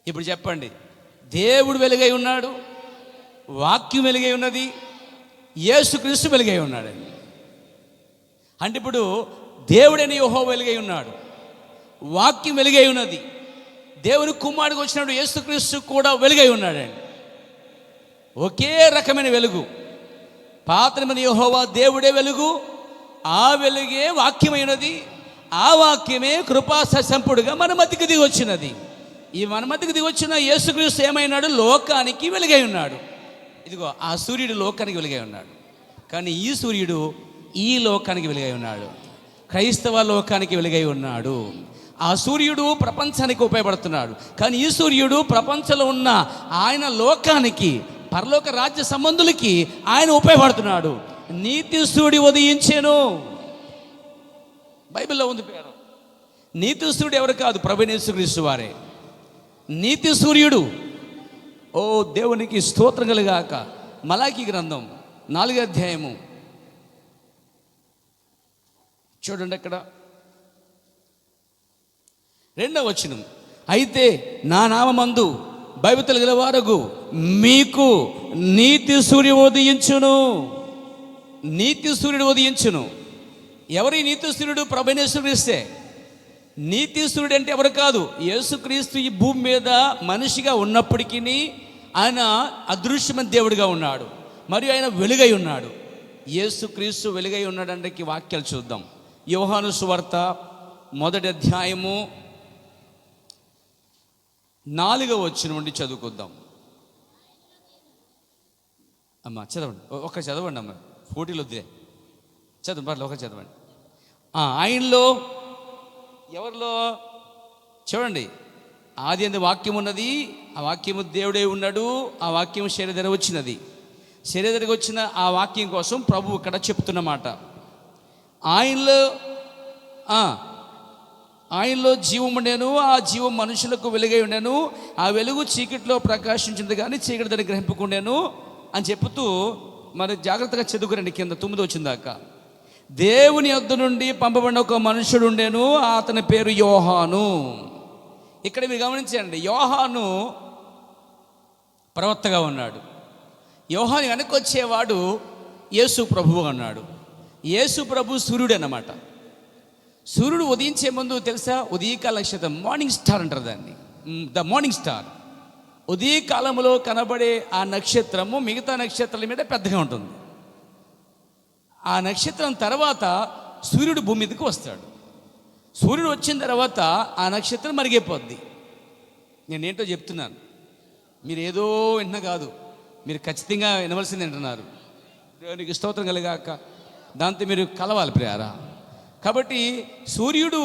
ఇప్పుడు చెప్పండి. దేవుడు వెలుగై ఉన్నాడు, వాక్యం వెలుగై ఉన్నది, యేసుక్రీస్తు వెలుగై ఉన్నాడండి. అంటే ఇప్పుడు దేవుడైన యెహోవా వెలుగై ఉన్నాడు, వాక్యం వెలుగై ఉన్నది, దేవుని కుమారుడికి వచ్చినప్పుడు యేసుక్రీస్తు కూడా వెలుగై ఉన్నాడండి. ఒకే రకమైన వెలుగు. పాత్రమైన యెహోవా దేవుడే వెలుగు, ఆ వెలుగే వాక్యమైనది, ఆ వాక్యమే కృపా సంపుడుగా మన మధ్యకి దిగి వచ్చినది. ఈ మన మధ్యకి దిగి వచ్చిన యేసుక్రీస్తు ఏమైనాడు? లోకానికి వెలుగై ఉన్నాడు. ఇదిగో ఆ సూర్యుడు లోకానికి వెలుగై ఉన్నాడు, కానీ ఈ సూర్యుడు ఈ లోకానికి వెలుగై ఉన్నాడు, క్రైస్తవ లోకానికి వెలుగై ఉన్నాడు. ఆ సూర్యుడు ప్రపంచానికి ఉపయోగపడుతున్నాడు, కానీ ఈ సూర్యుడు ప్రపంచంలో ఉన్న ఆయన లోకానికి, పరలోక రాజ్య సంబంధులకి ఆయన ఉపయోగపడుతున్నాడు. నీతి సూర్యుడు ఉదయించెను. బైబిల్లో ఉంది పేరు. నీతి సూర్యుడు ఎవరు కాదు? ప్రభువైన యేసుక్రీస్తు వారే నీతి సూర్యుడు. ఓ దేవునికి స్తోత్రం కలుగాక. మలాకీ గ్రంథం 4వ అధ్యాయము చూడండి, అక్కడ 2వ వచనం. అయితే నా నామమందు భయభక్తులు గలవారగు మీకు నీతి సూర్యుడు ఉదయించును. నీతి సూర్యుడు ఉదయించును. ఎవరి నీతి సూర్యుడు? ప్రభువైన యేసుక్రీస్తే. నీతి సూర్యుడు అంటే ఎవరు కాదు? యేసుక్రీస్తు ఈ భూమి మీద మనిషిగా ఉన్నప్పటికీ ఆయన అదృశ్యమైన దేవుడిగా ఉన్నాడు, మరియు ఆయన వెలుగై ఉన్నాడు. యేసుక్రీస్తు వెలుగై ఉన్నాడానికి వాక్యాలు చూద్దాం. యోహాను సువార్త 1వ అధ్యాయము 4వ వచనం నుండి చదువుకుందాం. అమ్మ చదవండి, ఒక చదవండి అమ్మ, పోటీలు వద్దే, చదవండి పర్లేదు, ఒక చదవండి. ఆయనలో, ఎవరిలో చూడండి, ఆది అందు వాక్యం ఉన్నది, ఆ వాక్యము దేవుడే ఉన్నాడు, ఆ వాక్యం శరీరం వచ్చినది. శరీరం వచ్చిన ఆ వాక్యం కోసం ప్రభు ఇక్కడ చెప్తున్నమాట. ఆయనలో జీవం ఉండేను, ఆ జీవం మనుషులకు వెలుగై ఉండేను, ఆ వెలుగు చీకటిలో ప్రకాశించింది కానీ చీకటి దాన్ని గ్రహింపుకుండాను అని చెప్తూ, మరి జాగ్రత్తగా చదువుకురండి కింద 9 వచ్చిందాక. దేవుని యొద్ద నుండి పంపబడిన ఒక మనుషుడు ఉండేను, అతని పేరు యోహాను. ఇక్కడ మీరు గమనించండి, యోహాను ప్రవక్తగా ఉన్నాడు. యోహాను వెనక్కి వచ్చేవాడు యేసు ప్రభువు అన్నాడు. యేసు ప్రభు సూర్యుడు అన్నమాట. సూర్యుడు ఉదయించే ముందు తెలుసా, ఉదయకాల నక్షత్రం, మార్నింగ్ స్టార్ అంటారు దాన్ని, ద మార్నింగ్ స్టార్. ఉదయకాలంలో కనబడే ఆ నక్షత్రము మిగతా నక్షత్రాల మీద పెద్దగా ఉంటుంది. ఆ నక్షత్రం తర్వాత సూర్యుడు భూమి మీదకి వస్తాడు. సూర్యుడు వచ్చిన తర్వాత ఆ నక్షత్రం మరిగిపోద్ది. నేనేంటో చెప్తున్నాను, మీరు ఏదో వింటున్నా కాదు, మీరు ఖచ్చితంగా వినవలసింది వింటున్నారు. దేవునికి స్తోత్రం కలిగాక. దాంతో మీరు కలవాలి ప్రియారా. కాబట్టి సూర్యుడు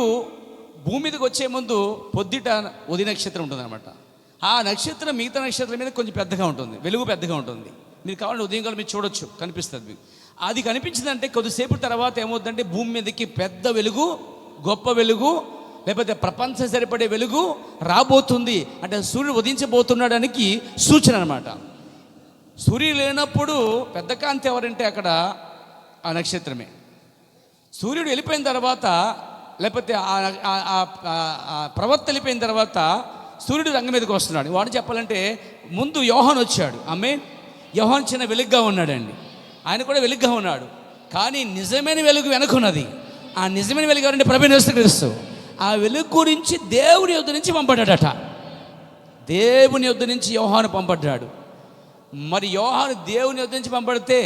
భూమి మీదకి వచ్చే ముందు పొద్దుట ఉదయ నక్షత్రం ఉంటుంది అనమాట. ఆ నక్షత్రం మిగతా నక్షత్రం మీద కొంచెం పెద్దగా ఉంటుంది, వెలుగు పెద్దగా ఉంటుంది. మీరు కావాలంటే ఉదయం కాలం మీరు చూడొచ్చు, కనిపిస్తుంది మీకు. అది కనిపించిందంటే కొద్దిసేపు తర్వాత ఏమవుతుందంటే భూమి మీదకి పెద్ద వెలుగు, గొప్ప వెలుగు, లేకపోతే ప్రపంచం సరిపడే వెలుగు రాబోతుంది. అంటే సూర్యుడు ఉదయించబోతున్నాడానికి సూచన అనమాట. సూర్యుడు లేనప్పుడు పెద్ద కాంతి ఎవరంటే అక్కడ ఆ నక్షత్రమే. సూర్యుడు వెళ్ళిపోయిన తర్వాత, లేకపోతే ప్రవక్త వెళ్ళిపోయిన తర్వాత సూర్యుడు రంగం మీదకి వస్తున్నాడు. వాడు చెప్పాలంటే ముందు యోహాను వచ్చాడు. యోహాను చిన్న వెలుగుగా ఉన్నాడండి, ఆయన కూడా వెలుగుగా ఉన్నాడు. కానీ నిజమైన వెలుగు వెనకున్నది. ఆ నిజమైన వెలుగు ఎవరంటే ప్రభువైన యేసుక్రీస్తు. ఆ వెలుగు గురించి దేవుని యొద్ద నుంచి పంపడ్డాడట. దేవుని యొద్ద నుంచి యోహాను పంపడ్డాడు. మరి యోహాను దేవుని యొద్ద నుంచి పంపడితే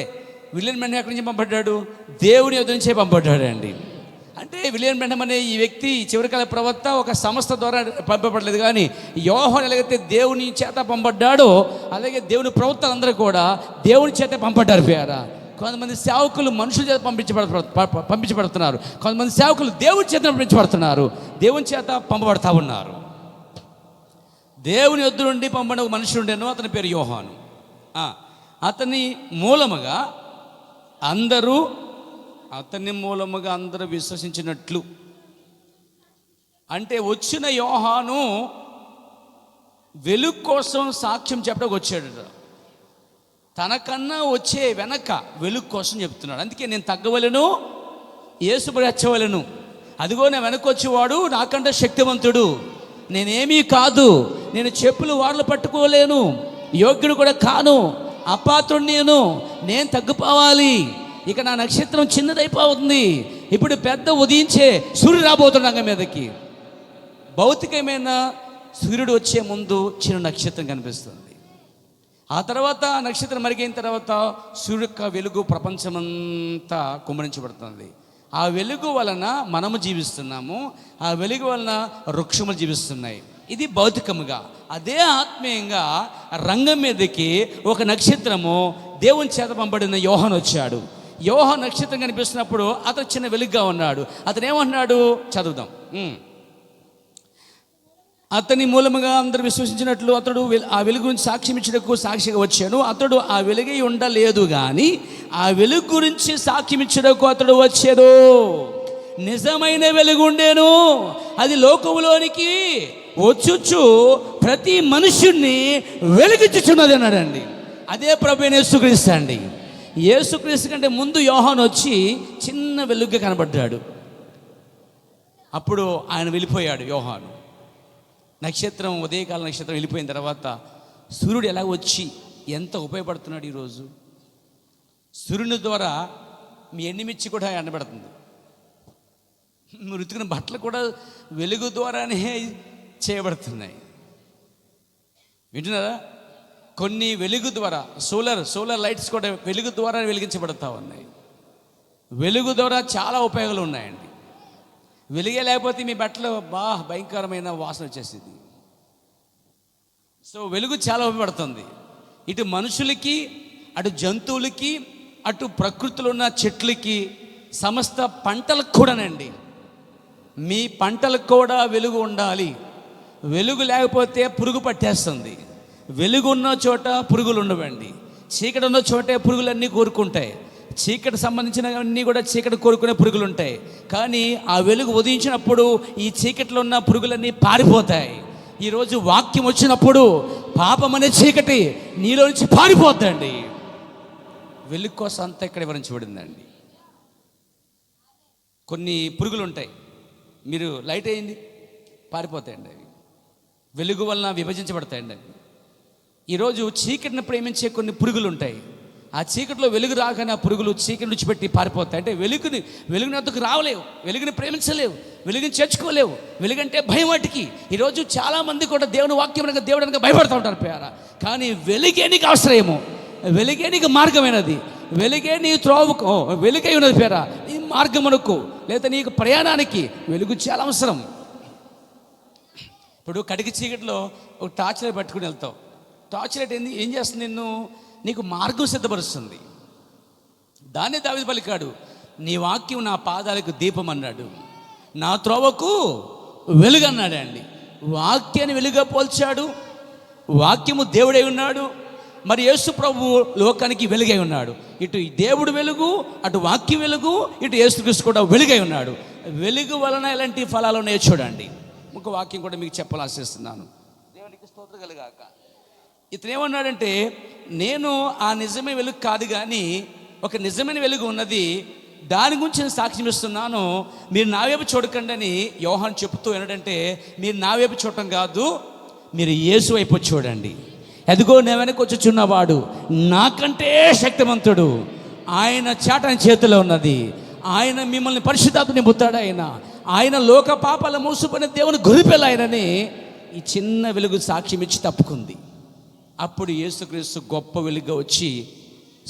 విలియం బ్రాన్హామ్ ఎక్కడి నుంచి పంపడ్డాడు? దేవుని యొద్ద నుంచే పంపడ్డాడండి. అంటే విలియం బ్రాన్హామ్ అనే ఈ వ్యక్తి చివరికాల ప్రవక్త ఒక సంస్థ ద్వారా పంపబడలేదు. కానీ యోహాను ఎలాగైతే దేవుని చేత పంపడ్డాడో అలాగే దేవుని ప్రవక్తలందరూ కూడా దేవుని చేత పంపడ్డారు. పేరా కొంతమంది సేవకులు మనుషుల చేత పంపించబడుతున్నారు, కొంతమంది సేవకులు దేవుని చేత పంపించబడుతున్నారు, దేవుని చేత పంపబడతా ఉన్నారు. దేవుని యొద్ద నుండి పంపబడిన ఒక మనుషుడు ఉండేను, అతని పేరు యోహాను. అతని మూలముగా అందరూ విశ్వసించినట్లు. అంటే వచ్చిన యోహాను వెలుగు కోసం సాక్ష్యం చెప్పడానికి వచ్చాడు. తనకన్నా వచ్చే వెనక వెలుగు కోసం చెప్తున్నాడు. అందుకే నేను తగ్గవలను, యేసు హెచ్చవలను. అదిగో నేను వెనక్కి వచ్చేవాడు నాకంటే శక్తివంతుడు, నేనేమీ కాదు, నేను చెప్పులు వాడలు పట్టుకోలేను, యోగ్యుడు కూడా కాను, అపాత్రుడు నేను తగ్గిపోవాలి. ఇక నా నక్షత్రం చిన్నదైపోతుంది. ఇప్పుడు పెద్ద ఉదయించే సూర్యుడు రాబోతున్న రంగం మీదకి. భౌతికమైన సూర్యుడు వచ్చే ముందు చిన్న నక్షత్రం కనిపిస్తుంది. ఆ తర్వాత నక్షత్రం మరిగిన తర్వాత సూర్యుడు యొక్క వెలుగు ప్రపంచమంతా కుమ్మరించబడుతుంది. ఆ వెలుగు వలన మనము జీవిస్తున్నాము, ఆ వెలుగు వలన వృక్షములు జీవిస్తున్నాయి. ఇది భౌతికముగా. అదే ఆత్మీయంగా రంగం మీదకి ఒక నక్షత్రము దేవుని చేత పంపబడిన యోహాను వచ్చాడు. యోహాను నక్షత్రం కనిపిస్తున్నప్పుడు అతను చిన్న వెలుగుగా ఉన్నాడు. అతను ఏమన్నాడు చదువుదాం. అతని మూలముగా అందరూ విశ్వసించినట్లు అతడు ఆ వెలుగు గురించి సాక్ష్యం ఇచ్చుటకు సాక్షిగా వచ్చాను. అతడు ఆ వెలుగై ఉండలేదు కానీ ఆ వెలుగు గురించి సాక్ష్యం ఇచ్చుటకు అతడు వచ్చాడు. నిజమైన వెలుగు ఉండేను, అది లోకములోనికి వచ్చుచు ప్రతి మనుషుణ్ణి వెలిగించుచున్నది అన్నాడండి. అదే ప్రభువైన యేసుక్రీస్తు అండి. యేసుక్రీస్తు కంటే ముందు యోహాను వచ్చి చిన్న వెలుగుగా కనబడ్డాడు. అప్పుడు ఆయన వెళ్ళిపోయాడు యోహాను. నక్షత్రం ఉదయకాల నక్షత్రం వెళ్ళిపోయిన తర్వాత సూర్యుడు ఎలా వచ్చి ఎంత ఉపయోగపడుతున్నాడు. ఈరోజు సూర్యుని ద్వారా మీ ఎండుమిర్చి కూడా ఎండబడుతుంది, మీరు ఉతికిన బట్టలు కూడా వెలుగు ద్వారానే చేయబడుతున్నాయి. వింటున్నారా? కొన్ని వెలుగు ద్వారా సోలార్ లైట్స్ కూడా వెలుగు ద్వారా వెలిగించబడతా ఉన్నాయి. వెలుగు ద్వారా చాలా ఉపయోగాలు ఉన్నాయండి. వెలిగే లేకపోతే మీ బట్టలు భయంకరమైన వాసన వచ్చేసింది. సో వెలుగు చాలా ఉపయోగపడుతుంది. ఇటు మనుషులకి, అటు జంతువులకి, అటు ప్రకృతిలో ఉన్న చెట్లకి, సమస్త పంటలకు కూడానండి. మీ పంటలకు కూడా వెలుగు ఉండాలి. వెలుగు లేకపోతే పురుగు పట్టేస్తుంది. వెలుగు ఉన్న చోట పురుగులు ఉండవండి. చీకటి ఉన్న చోటే పురుగులన్నీ కోరుకుంటాయి. చీకటి సంబంధించినవన్నీ కూడా చీకటి కోరుకునే పురుగులు ఉంటాయి. కానీ ఆ వెలుగు ఉదయించినప్పుడు ఈ చీకటిలో ఉన్న పురుగులన్నీ పారిపోతాయి. ఈరోజు వాక్యం వచ్చినప్పుడు పాపం అనే చీకటి నీలో నుంచి పారిపోద్దండి. వెలుగు కోసం అంతా ఇక్కడ వివరించబడిందండి. కొన్ని పురుగులు ఉంటాయి, మీరు లైట్ అయింది పారిపోతాయండి. అవి వెలుగు వలన విభజించబడతాయండి. అవి ఈరోజు చీకటిని ప్రేమించే కొన్ని పురుగులు ఉంటాయి. ఆ చీకటిలో వెలుగు రాగానే ఆ పురుగులు చీకటి విడిచిపెట్టి పారిపోతాయి. అంటే వెలుగుని వద్దకు రావలేవు, వెలుగుని ప్రేమించలేవు, వెలుగుని చేర్చుకోలేవు. వెలుగంటే భయం వాటికి. ఈరోజు చాలామంది కూడా దేవుని వాక్యం దేవుడు అనగా భయపడుతూ ఉంటారు పేర. కానీ వెలుగే నీకు ఆశ్రయము, వెలుగే నీకు మార్గమైనది, వెలుగే నీ త్రోవకు వెలుగై ఉన్నది పేర. నీ మార్గమునకు లేదా నీకు ప్రయాణానికి వెలుగు చాలా అవసరం. ఇప్పుడు కటిక చీకటిలో ఒక టార్చ్ లైట్ పట్టుకుని వెళ్తావు. టార్చ్ లైట్ ఏం చేస్తుంది? నీకు మార్గం సిద్ధపరుస్తుంది. దాన్నే దావీదు పలికాడు, నీ వాక్యం నా పాదాలకు దీపం అన్నాడు, నా త్రోవకు వెలుగు అన్నాడు అండి. వాక్యాన్ని వెలుగుగా పోల్చాడు. వాక్యము దేవుడై ఉన్నాడు, మరి యేసు ప్రభువు లోకానికి వెలుగై ఉన్నాడు. ఇటు దేవుడు వెలుగు, అటు వాక్యం వెలుగు, ఇటు యేసుక్రీస్తు కూడా వెలుగై ఉన్నాడు. వెలుగు వలన ఎలాంటి ఫలాలు ఉన్నాయో చూడండి. ఒక వాక్యం కూడా మీకు చెప్పాలనిస్తున్నాను. దేవునికి స్తోత్రం కలుగాక. ఇతను ఏమన్నాడంటే, నేను ఆ నిజమైన వెలుగు కాదు, కానీ ఒక నిజమైన వెలుగు ఉన్నది, దాని గురించి నేను సాక్ష్యం ఇస్తున్నాను, మీరు నా వైపు చూడకండి అని యోహాను చెప్తూ ఏంటంటే, మీరు నా వైపు చూడటం కాదు, మీరు యేసు వైపు చూడండి. ఎదుగో నేను వెనక వచ్చుచున్నవాడు నాకంటే శక్తివంతుడు, ఆయన చాటని చేతిలో ఉన్నది, ఆయన మిమ్మల్ని పరిశుద్ధాత్మ నింపుతాడు, ఆయన లోక పాపాల మోసుకునే దేవుని గొరిపెల ఆయనని ఈ చిన్న వెలుగు సాక్ష్యం ఇచ్చి తప్పుకుంది. అప్పుడు యేసుక్రీస్తు గొప్ప వెలుగుగా వచ్చి,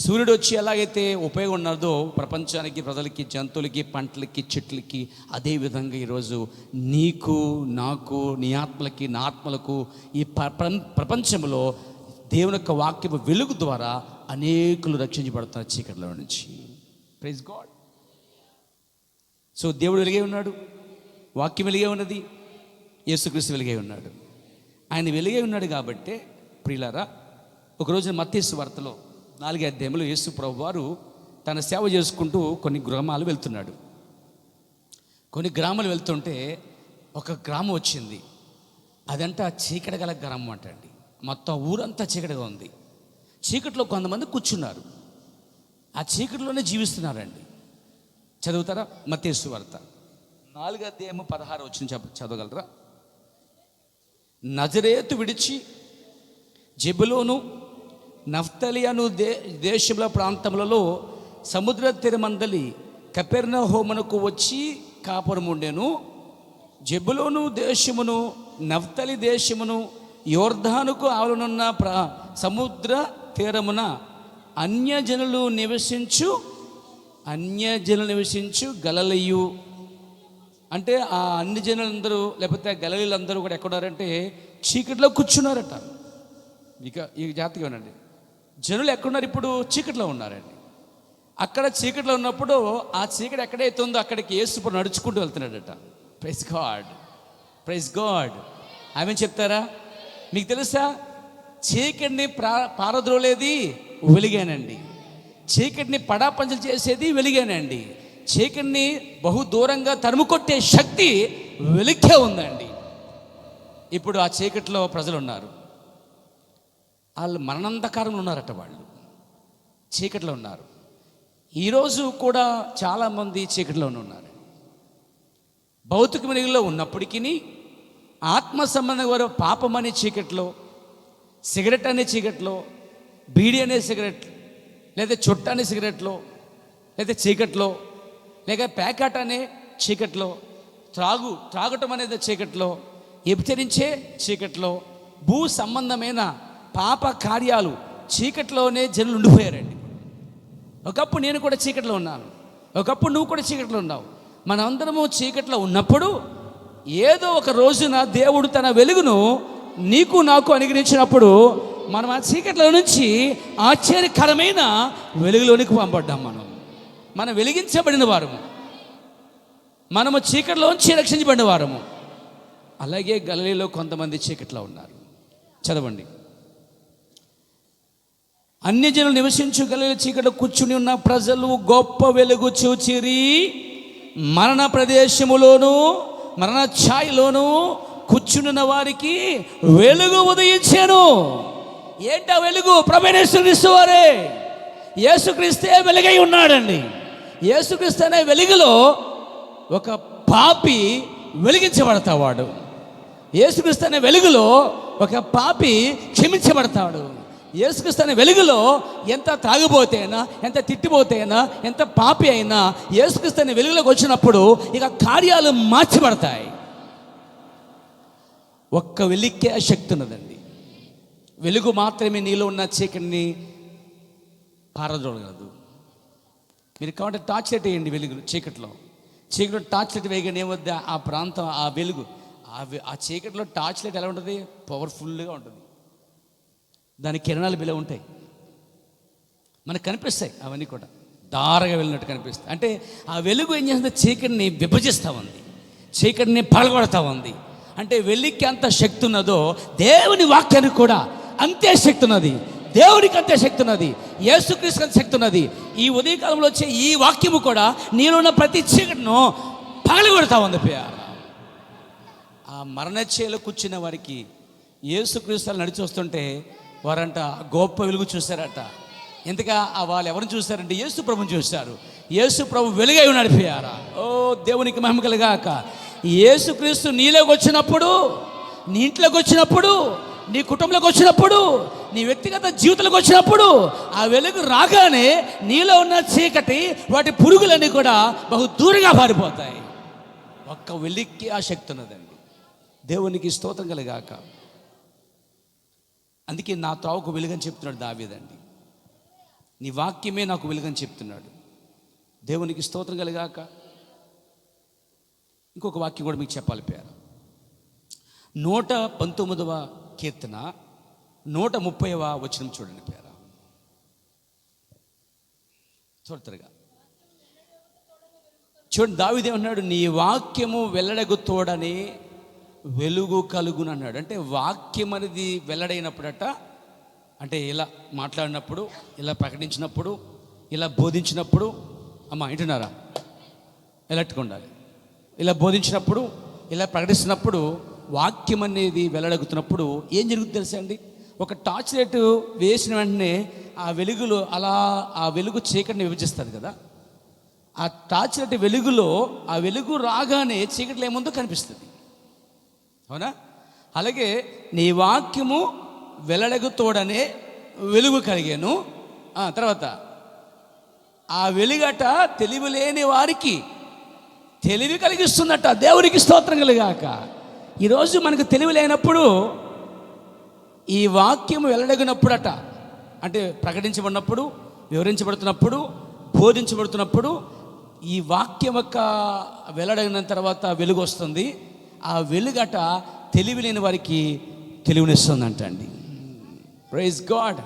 సూర్యుడు వచ్చి ఎలాగైతే ఉపయోగం ఉన్నదో ప్రపంచానికి, ప్రజలకి, జంతువులకి, పంటలకి, చెట్లకి, అదేవిధంగా ఈరోజు నీకు, నాకు, నీ ఆత్మలకి, నా ఆత్మలకు ఈ ప్రపంచంలో దేవుని యొక్క వాక్యపు వెలుగు ద్వారా అనేకులు రక్షించబడుతున్నారు చీకటిలో నుంచి. Praise God. సో దేవుడు వెలుగే ఉన్నాడు, వాక్యం వెలుగే ఉన్నది, యేసుక్రీస్తు వెలుగే ఉన్నాడు. ఆయన వెలుగే ఉన్నాడు కాబట్టి ప్రియులారా, ఒకరోజు మత్తయి సువార్తలో 4వ అధ్యాయంలో యేసు ప్రభు వారు తన సేవ చేసుకుంటూ కొన్ని గ్రామాలు వెళ్తున్నాడు. కొన్ని గ్రామాలు వెళ్తుంటే ఒక గ్రామం వచ్చింది. అదంతా చీకటి గల గ్రామం అంటండి. మొత్తం ఊరంతా చీకటిగా ఉంది. చీకటిలో కొంతమంది కూర్చున్నారు, ఆ చీకటిలోనే జీవిస్తున్నారండి. చదువుతారా? మత్తయి సువార్త 4వ అధ్యాయము 16 వచనం చదవగలరా? నజరేతు విడిచి జెబులోను, నఫ్తలి అను దేశముల ప్రాంతములలో సముద్ర తీరమందలి కపెర్నహూమునకు వచ్చి కాపురం ఉండెను. జెబులోను దేశమును, నఫ్తలి దేశమును, యోర్దానుకు ఆవలనున్న సముద్ర తీరమున అన్యజనులు నివసించు గలిలయు. అంటే ఆ అన్ని జనులందరూ, లేకపోతే గలిలీలందరూ కూడా ఎక్కడున్నారంటే చీకటిలో కూర్చున్నారట. ఇక ఈ జాతిగా ఉండండి, జనులు ఎక్కడున్నారు? ఇప్పుడు చీకటిలో ఉన్నారండి. అక్కడ చీకటిలో ఉన్నప్పుడు ఆ చీకటి ఎక్కడైతే ఉందో అక్కడికి యేసు నడుచుకుంటూ వెళ్తున్నాడట. Praise God, praise God. ఆమె చెప్తారా? మీకు తెలుసా, చీకటిని పారద్రోలేది వెలిగానండి, చీకటిని పడాపంచలు చేసేది వెలిగానండి, చీకటిని బహు దూరంగా తరుముకొట్టే శక్తి వెలిగే ఉందండి. ఇప్పుడు ఆ చీకటిలో ప్రజలు ఉన్నారు, వాళ్ళు మరణాంధకారంలో ఉన్నారట. వాళ్ళు చీకటిలో ఉన్నారు. ఈరోజు కూడా చాలామంది చీకటిలోనే ఉన్నారు. భౌతిక వెలుగులో ఉన్నప్పటికీ ఆత్మ సంబంధం వారు పాపం అనే చీకట్లో, సిగరెట్ అనే చీకట్లో, బీడీ అనే సిగరెట్, లేదా చుట్ట అనే సిగరెట్లో, లేదా చీకట్లో, లేక ప్యాకెట్ అనే చీకట్లో, త్రాగటం అనేది చీకట్లో, వ్యభిచరించే చీకట్లో, భూ సంబంధమైన పాప కార్యాలు చీకట్లోనే జనులు ఉండిపోయారండి. ఒకప్పుడు నేను కూడా చీకట్లో ఉన్నాను, ఒకప్పుడు నువ్వు కూడా చీకట్లో ఉన్నావు. మనందరము చీకట్లో ఉన్నప్పుడు ఏదో ఒక రోజున దేవుడు తన వెలుగును నీకు నాకు అనుగ్రహించినప్పుడు మనం ఆ చీకట్లో నుంచి ఆశ్చర్యకరమైన వెలుగులోనికి పంపడ్డాం. మనం వెలిగించబడిన వారము, మనము చీకట్లోంచి రక్షించబడిన వారము. అలాగే గలిలీలో కొంతమంది చీకట్లో ఉన్నారు. చదవండి. అన్యజనులు నివసించు గలిలీ చీకట్లో కూర్చుని ఉన్న ప్రజలు గొప్ప వెలుగు చూచిరి. మరణ ప్రదేశములోను మరణ ఛాయలోను కూర్చున్న వారికి వెలుగు ఉదయించాను. ఏంటా వెలుగు? ప్రభువైన యేసుక్రీస్తు వారే. యేసుక్రీస్తే వెలుగై ఉన్నాడండి. యేసుక్రీస్తు అనే వెలుగులో ఒక పాపి వెలిగించబడతావాడు. యేసుక్రీస్తు అనే వెలుగులో ఒక పాపి క్షమించబడతాడు. యేసుక్రీస్తు అనే వెలుగులో ఎంత తాగుబోతే అయినా, ఎంత తిట్టిపోతే అయినా, ఎంత పాపి అయినా యేసుక్రీస్తు అనే వెలుగులోకి వచ్చినప్పుడు ఇక కార్యాలు మార్చబడతాయి. ఒక్క వెలుగుకే శక్తి ఉన్నదండి. వెలుగు మాత్రమే నీలో ఉన్న చీకటిని పారదోలగలదు. మీరు కాబట్టి టార్చ్ లైట్ వేయండి. వెలుగు చీకట్లో టార్చ్ లైట్ వేయగానే ఏమొద్ద ఆ ప్రాంతం, ఆ వెలుగు, ఆ చీకటిలో టార్చ్ లైట్ ఎలా ఉంటుంది? పవర్ఫుల్గా ఉంటుంది. దాని కిరణాలు బిలో ఉంటాయి, మనకు కనిపిస్తాయి. అవన్నీ కూడా దారగా వెళ్ళినట్టు కనిపిస్తాయి. అంటే ఆ వెలుగు ఏం చేస్తుంది? చీకటిని విభజిస్తూ ఉంది, చీకటిని పగలగొడతా ఉంది. అంటే వెలుగుకి అంత శక్తి ఉన్నదో దేవుని వాక్యానికి కూడా అంతే శక్తి ఉన్నది. దేవునికి అంతే శక్తి ఉన్నది. యేసుక్రీస్తు అంత శక్తి ఉన్నది. ఈ ఉదయకాలంలో వచ్చే ఈ వాక్యము కూడా నీలో ఉన్న ప్రతి చీకటిను పగలగొడతా ఉంది. ఆ మరణశైలిలో కూర్చున్న వారికి యేసుక్రీస్తు నడిచి వస్తుంటే వారంట గొప్ప వెలుగు చూశారట. ఎందుకా వాళ్ళు ఎవరిని చూశారంటే యేసు ప్రభుని చూశారు. యేసు ప్రభు వెలుగై ఉన్నాడు. ఓ దేవునికి మహిమ కలుగాక. యేసుక్రీస్తు నీలోకి వచ్చినప్పుడు, నీ ఇంట్లోకి వచ్చినప్పుడు, నీ కుటుంబంలోకి వచ్చినప్పుడు, నీ వ్యక్తిగత జీవితంలోకి వచ్చినప్పుడు ఆ వెలుగు రాగానే నీలో ఉన్న చీకటి, వాటి పురుగులన్నీ కూడా బహు దూరంగా పారిపోతాయి. ఒక్క వెలుగుకి ఆ శక్తి ఉన్నదండి. దేవునికి స్తోత్రం కలుగాక. అందుకే నా త్రోవకు వెలుగని చెప్తున్నాడు దావీదండి. నీ వాక్యమే నాకు వెలుగని చెప్తున్నాడు. దేవునికి స్తోత్రం కలుగాక. ఇంకొక వాక్యం కూడా మీకు చెప్పాలి. 119వ కీర్తన 130వ వచనం చూడండి. త్వరగా చూడండి. దావీదు ఏమన్నాడు? నీ వాక్యము వెల్లడగు తోడని వెలుగు కలుగును అన్నాడు. అంటే వాక్యం అనేది వెల్లడైనప్పుడట, అంటే ఇలా మాట్లాడినప్పుడు, ఇలా ప్రకటించినప్పుడు, ఇలా బోధించినప్పుడు, అమ్మా వింటున్నారా? ఎలర్ట్గా ఉండాలి. ఇలా బోధించినప్పుడు, ఇలా ప్రకటిస్తున్నప్పుడు, వాక్యం అనేది వెల్లడగుతున్నప్పుడు ఏం జరుగుతుంది తెలుసా అండి? ఒక టార్చ్ లైట్ వేసిన వెంటనే ఆ వెలుగులో అలా ఆ వెలుగు చీకటిని విభజిస్తుంది కదా. ఆ టార్చ్ లైట్ వెలుగులో ఆ వెలుగు రాగానే చీకటిలో ఏముందో కనిపిస్తుంది. అవునా? అలాగే నీ వాక్యము వెల్లడగుతోడనే వెలుగు కలిగాను. తర్వాత ఆ వెలుగట తెలివి లేని వారికి తెలివి కలిగిస్తుందట. దేవునికి స్తోత్రం కలుగాక. ఈరోజు మనకు తెలివి లేనప్పుడు ఈ వాక్యం వెల్లడగినప్పుడట, అంటే ప్రకటించబడినప్పుడు, వివరించబడుతున్నప్పుడు, బోధించబడుతున్నప్పుడు ఈ వాక్యం యొక్క వెల్లడగిన తర్వాత వెలుగు వస్తుంది. ఆ వెలుగట తెలివి లేని వారికి తెలివినిస్తుందంట అండి. Praise God.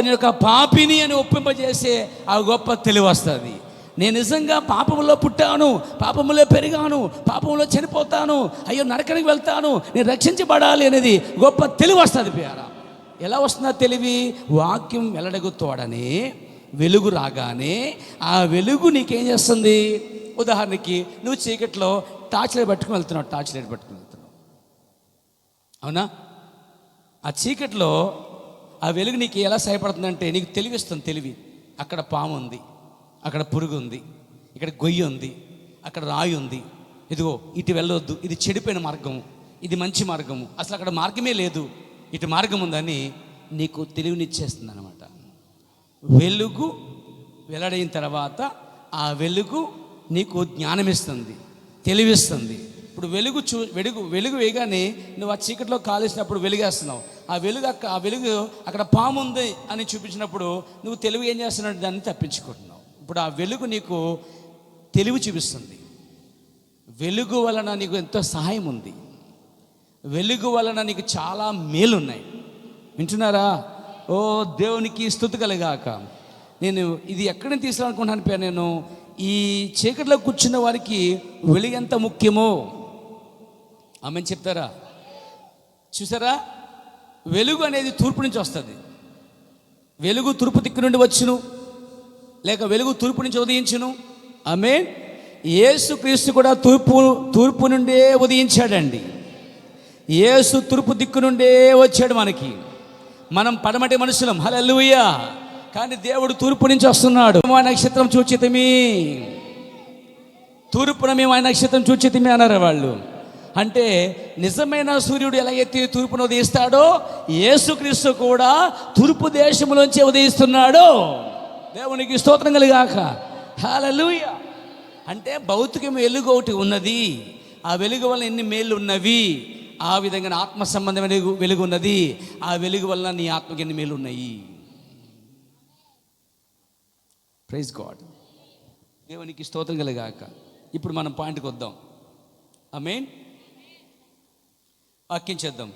నేను ఒక పాపిని అని ఒప్పింపజేసే ఆ గొప్ప తెలివి వస్తుంది. నేను నిజంగా పాపంలో పుట్టాను, పాపంలో పెరిగాను, పాపంలో చనిపోతాను, అయ్యో నరకానికి వెళ్తాను, నేను రక్షించబడాలి అనేది గొప్ప తెలివి వస్తుంది. ఎలా వస్తుందా తెలివి? వాక్యం వెల్లడగుతోడని వెలుగు రాగానే ఆ వెలుగు నీకేం చేస్తుంది? ఉదాహరణకి నువ్వు చీకట్లో టార్చ్ లైట్ పట్టుకుని వెళ్తున్నావు, అవునా? ఆ చీకట్లో ఆ వెలుగు నీకు ఎలా సహాయపడుతుందంటే నీకు తెలివిస్తుంది. తెలివి, అక్కడ పాము ఉంది, అక్కడ పురుగు ఉంది, ఇక్కడ గొయ్యి ఉంది, అక్కడ రాయి ఉంది, ఇదిగో ఇటు వెళ్ళొద్దు, ఇది చెడిపోయిన మార్గము, ఇది మంచి మార్గము, అసలు అక్కడ మార్గమే లేదు, ఇటు మార్గం ఉందని నీకు తెలివినిచ్చేస్తుంది అన్నమాట. వెలుగు వెల్లడైన తర్వాత ఆ వెలుగు నీకు జ్ఞానం ఇస్తుంది, తెలివిస్తుంది. ఇప్పుడు వెలుగు వేయగానే నువ్వు ఆ చీకట్లో కాలేసినప్పుడు వెలుగేస్తున్నావు. ఆ వెలుగు అక్కడ పాము ఉంది అని చూపించినప్పుడు నువ్వు తెలివి ఏం చేస్తున్నావు? దాన్ని తప్పించుకుంటున్నావు. ఇప్పుడు ఆ వెలుగు నీకు తెలివి చూపిస్తుంది. వెలుగు వలన నీకు ఎంతో సహాయం ఉంది. వెలుగు వలన నీకు చాలా మేలున్నాయి. వింటున్నారా? ఓ దేవునికి స్తుతి కలుగాక. నేను ఇది ఎక్కడిని తీసుకోవాలనుకుంటున్నాను నేను, ఈ చీకట్లో కూర్చున్న వారికి వెలుగు ఎంత ముఖ్యమో ఆమెను చెప్తారా? చూసారా? వెలుగు అనేది తూర్పు నుంచి వస్తుంది. వెలుగు తూర్పు దిక్కు నుండి వచ్చును, లేక వెలుగు తూర్పు నుంచి ఉదయించును. ఆమేన్. యేసుక్రీస్తు కూడా తూర్పు నుండే ఉదయించాడండి. యేసు తూర్పు దిక్కు నుండే వచ్చాడు. మనం పడమటి మనుషులం, హల్లెలూయా. కానీ దేవుడు తూర్పు నుంచి వస్తున్నాడు. ఆ నక్షత్రం చూచితిమి, తూర్పున మేము ఆ నక్షత్రం చూచితిమి అన్నారు వాళ్ళు. అంటే నిజమైన సూర్యుడు ఎలా ఎత్తి తూర్పును ఉదయిస్తాడో, యేసుక్రీస్తు కూడా తూర్పు దేశంలోంచి ఉదయిస్తున్నాడు. దేవునికి స్తోత్రం కలుగాక. హల్లెలూయా. అంటే భౌతిక వెలుగు ఒకటి ఉన్నది. ఆ వెలుగు వల్ల ఎన్ని మేళ్ళు ఉన్నవి, ఆ విధంగా ఆత్మ సంబంధమైన వెలుగు ఉన్నది. ఆ వెలుగు వల్ల నీ ఆత్మకి ఎన్ని మేలు ఉన్నాయి. Praise God. దేవునికి స్తోత్రం కలుగాక. ఇప్పుడు మనం పాయింట్కి వద్దాం. ఆమేన్. వాక్యం చేద్దాం.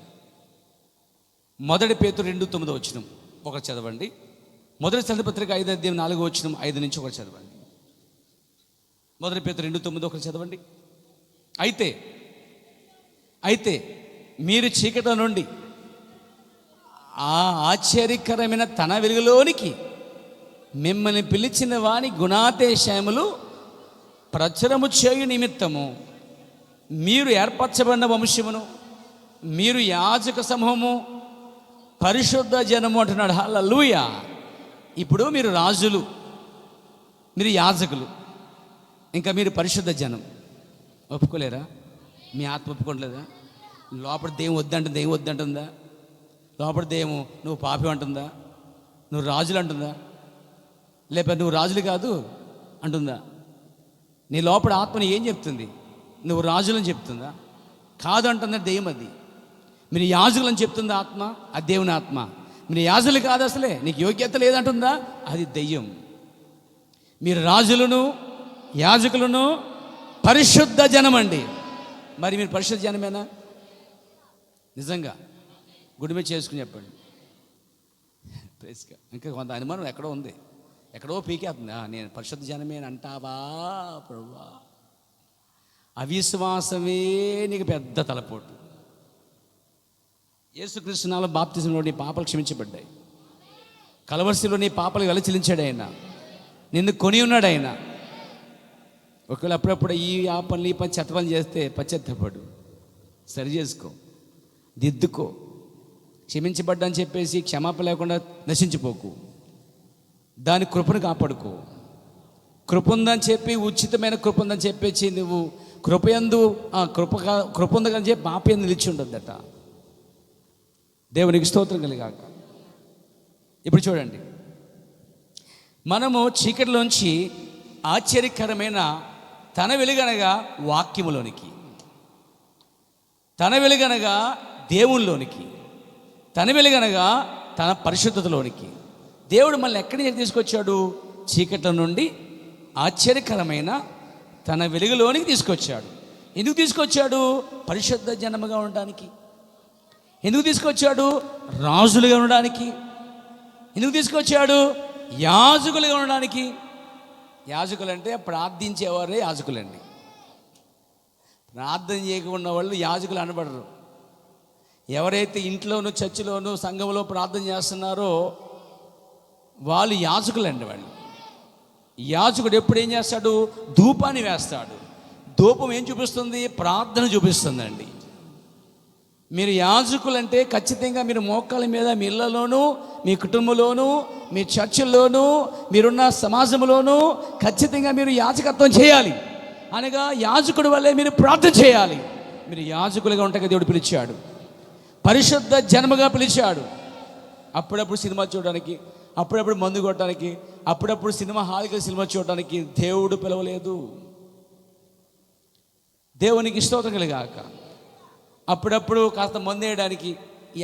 1 పేతురు 2:9 ఒకటి చదవండి. 1 పత్రిక 5:4 5 నుంచి ఒకటి చదవండి. 1 పేతురు 2:9 ఒకటి చదవండి. అయితే మీరు చీకటి నుండి ఆ ఆశ్చర్యకరమైన తన వెలుగులోనికి మిమ్మల్ని పిలిచిన వాని గుణాతిశయములు ప్రచురము చేయు నిమిత్తము మీరు ఏర్పరచబడిన వంశమును, మీరు యాజక సమూహము, పరిశుద్ధ జనము అంటున్నాడు. హల్లెలూయా. ఇప్పుడు మీరు రాజులు, మీరు యాజకులు, ఇంకా మీరు పరిశుద్ధ జనం. ఒప్పుకోలేరా? మీ ఆత్మ ఒప్పుకోవట్లేదా? లోపల దెయ్యం వద్దంటుందా? లోపల దెయ్యం నువ్వు పాపి అంటుందా? నువ్వు రాజులు అంటుందా? లేకపోతే నువ్వు రాజులు కాదు అంటుందా? నీ లోపల ఆత్మని ఏం చెప్తుంది? నువ్వు రాజులని చెప్తుందా? కాదు అంటుందా దెయ్యం. అది మీరు యాజకులని చెప్తుందా ఆత్మ? అది దేవుని ఆత్మ. మీరు యాజకులు కాదు, అసలే నీకు యోగ్యత లేదంటుందా? అది దెయ్యం. మీరు రాజులను, యాజకులను, పరిశుద్ధ జనం అండి. మరి మీరు పరిశుద్ధ జనమేనా? నిజంగా గుడి మీద చేసుకుని చెప్పండి. ఇంకా కొంత అనుమానం ఎక్కడో ఉంది, ఎక్కడో పీకేస్తుంది. నేను పరిశుద్ధ జనమే అంటావా ప్రభువా? అవిశ్వాసమే నీకు పెద్ద తలపోటు. యేసుక్రీస్తు నామములో బాప్తిజంలో నీ పాపాలు క్షమించబడ్డాయి. కలవరిశిలో నీ పాపాలు వెలచిలించాడు ఆయన. నిన్ను కొని ఉన్నాడు ఆయన. ఒకవేళ అప్పుడప్పుడు ఈ పని చెత్త పని చేస్తే పశ్చాత్తపడు, సరి చేసుకో, దిద్దుకో. క్షమించబడ్డా అని చెప్పేసి క్షమాపణ లేకుండా నశించిపోకు. దాని కృపను కాపాడుకో. కృప ఉందని చెప్పి, ఉచితమైన కృప ఉందని చెప్పేసి నువ్వు కృపయందు కృప ఉందని చెప్పి పాపయందు నిలిచి ఉండొద్దట. దేవునికి స్తోత్రం కలిగాక. ఇప్పుడు చూడండి, మనము చీకటిలోంచి ఆశ్చర్యకరమైన తన వెలుగనగా వాక్యములోనికి, తన వెలుగనగా దేవునిలోనికి, తన వెలుగనగా తన పరిశుద్ధతలోనికి దేవుడు మళ్ళీ ఎక్కడి నుంచి తీసుకొచ్చాడు? చీకట్ల నుండి ఆశ్చర్యకరమైన తన వెలుగులోనికి తీసుకొచ్చాడు. ఎందుకు తీసుకొచ్చాడు? పరిశుద్ధ జనముగా ఉండడానికి. ఎందుకు తీసుకొచ్చాడు? రాజులుగా ఉండడానికి. ఎందుకు తీసుకొచ్చాడు? యాజకులుగా ఉండడానికి. యాజకులు అంటే ప్రార్థించేవారే యాజకులండి. ప్రార్థన చేయకుండా వాళ్ళు యాజకులు అనబడరు. ఎవరైతే ఇంట్లోనూ, చర్చిలోనూ, సంఘంలో ప్రార్థన చేస్తున్నారో వాళ్ళు యాజకులండి. వాళ్ళు యాజకుడు ఎప్పుడు ఏం చేస్తాడు? ధూపాన్ని వేస్తాడు. ధూపం ఏం చూపిస్తుంది? ప్రార్థన చూపిస్తుందండి. మీరు యాజకులంటే ఖచ్చితంగా మీరు మోకాళ్ళ మీద మీ ఇళ్లలోనూ, మీ కుటుంబంలోనూ, మీ చర్చిల్లోనూ, మీరున్న సమాజంలోనూ ఖచ్చితంగా మీరు యాజకత్వం చేయాలి. అనగా యాజకుడి వల్లే మీరు ప్రార్థన చేయాలి. మీరు యాజకులుగా ఉంటే దేవుడు పిలిచాడు, పరిశుద్ధ జనముగా పిలిచాడు. అప్పుడప్పుడు సినిమా చూడడానికి, అప్పుడప్పుడు మందు కొట్టడానికి, అప్పుడప్పుడు సినిమా హాల్కి సినిమా చూడడానికి దేవుడు పిలవలేదు. దేవునికి స్తోత్రం కలుగాక. అప్పుడప్పుడు కాస్త మందు వేయడానికి,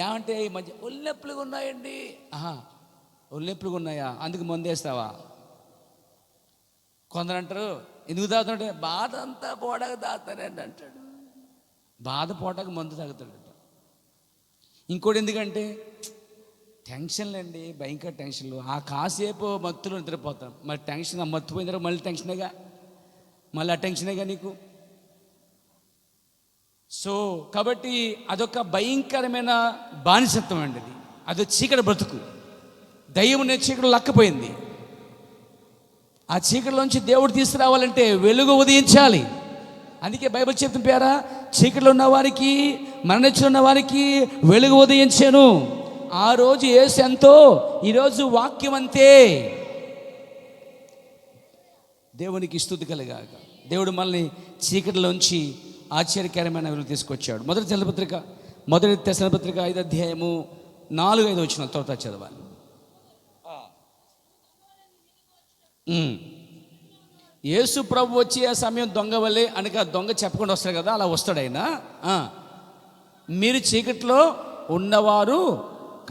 ఏమంటే ఈ మధ్య ఒళ్ళెప్పులుగా ఉన్నాయండి. ఒళ్ళెప్పులుగా ఉన్నాయా, అందుకు మందు వేస్తావా? కొందరు అంటారు, ఎందుకు తాగుతుంటే బాధ అంతా పోడాక తాగుతానండి అంటాడు. బాధ పోటాక మందు తాగుతాడట. ఇంకోటి ఎందుకంటే టెన్షన్లండి, భయంకర టెన్షన్లు. ఆ కాసేపు మత్తులో నిద్రపోతాం, మరి టెన్షన్ మత్తుపోయిన తర్వాత మళ్ళీ టెన్షనేగా, మళ్ళీ ఆ టెన్షనేగా నీకు. సో కాబట్టి అదొక భయంకరమైన బానిసత్వం అండి. అది చీకటి బ్రతుకు. దయ్యం నే చీకటి లక్కపోయింది. ఆ చీకటిలోంచి దేవుడు తీసుకురావాలంటే వెలుగు ఉదయించాలి. అందుకే బైబిల్ చెప్తున్న పేరా, చీకటిలో ఉన్న వారికి, మరణించిన ఉన్న వారికి వెలుగు ఉదయించాను. ఆ రోజు యేసు ఎంతో, ఈరోజు వాక్యం అంతే. దేవునికి స్తుతి కలుగాక. దేవుడు మనల్ని చీకటిలోంచి ఆశ్చర్యకరమైన వెలుగు తీసుకొచ్చాడు. మొదటి తెస్సలోనికపత్రిక 5 అధ్యాయము 4-5 వచనాల తర్వాత చదవాలి. యేసు ప్రభు వచ్చి ఆ సమయం దొంగ వల్లే, అనగా దొంగ చెప్పకుండా వస్తాడు కదా, అలా వస్తాడు ఆయన. మీరు చీకట్లో ఉన్నవారు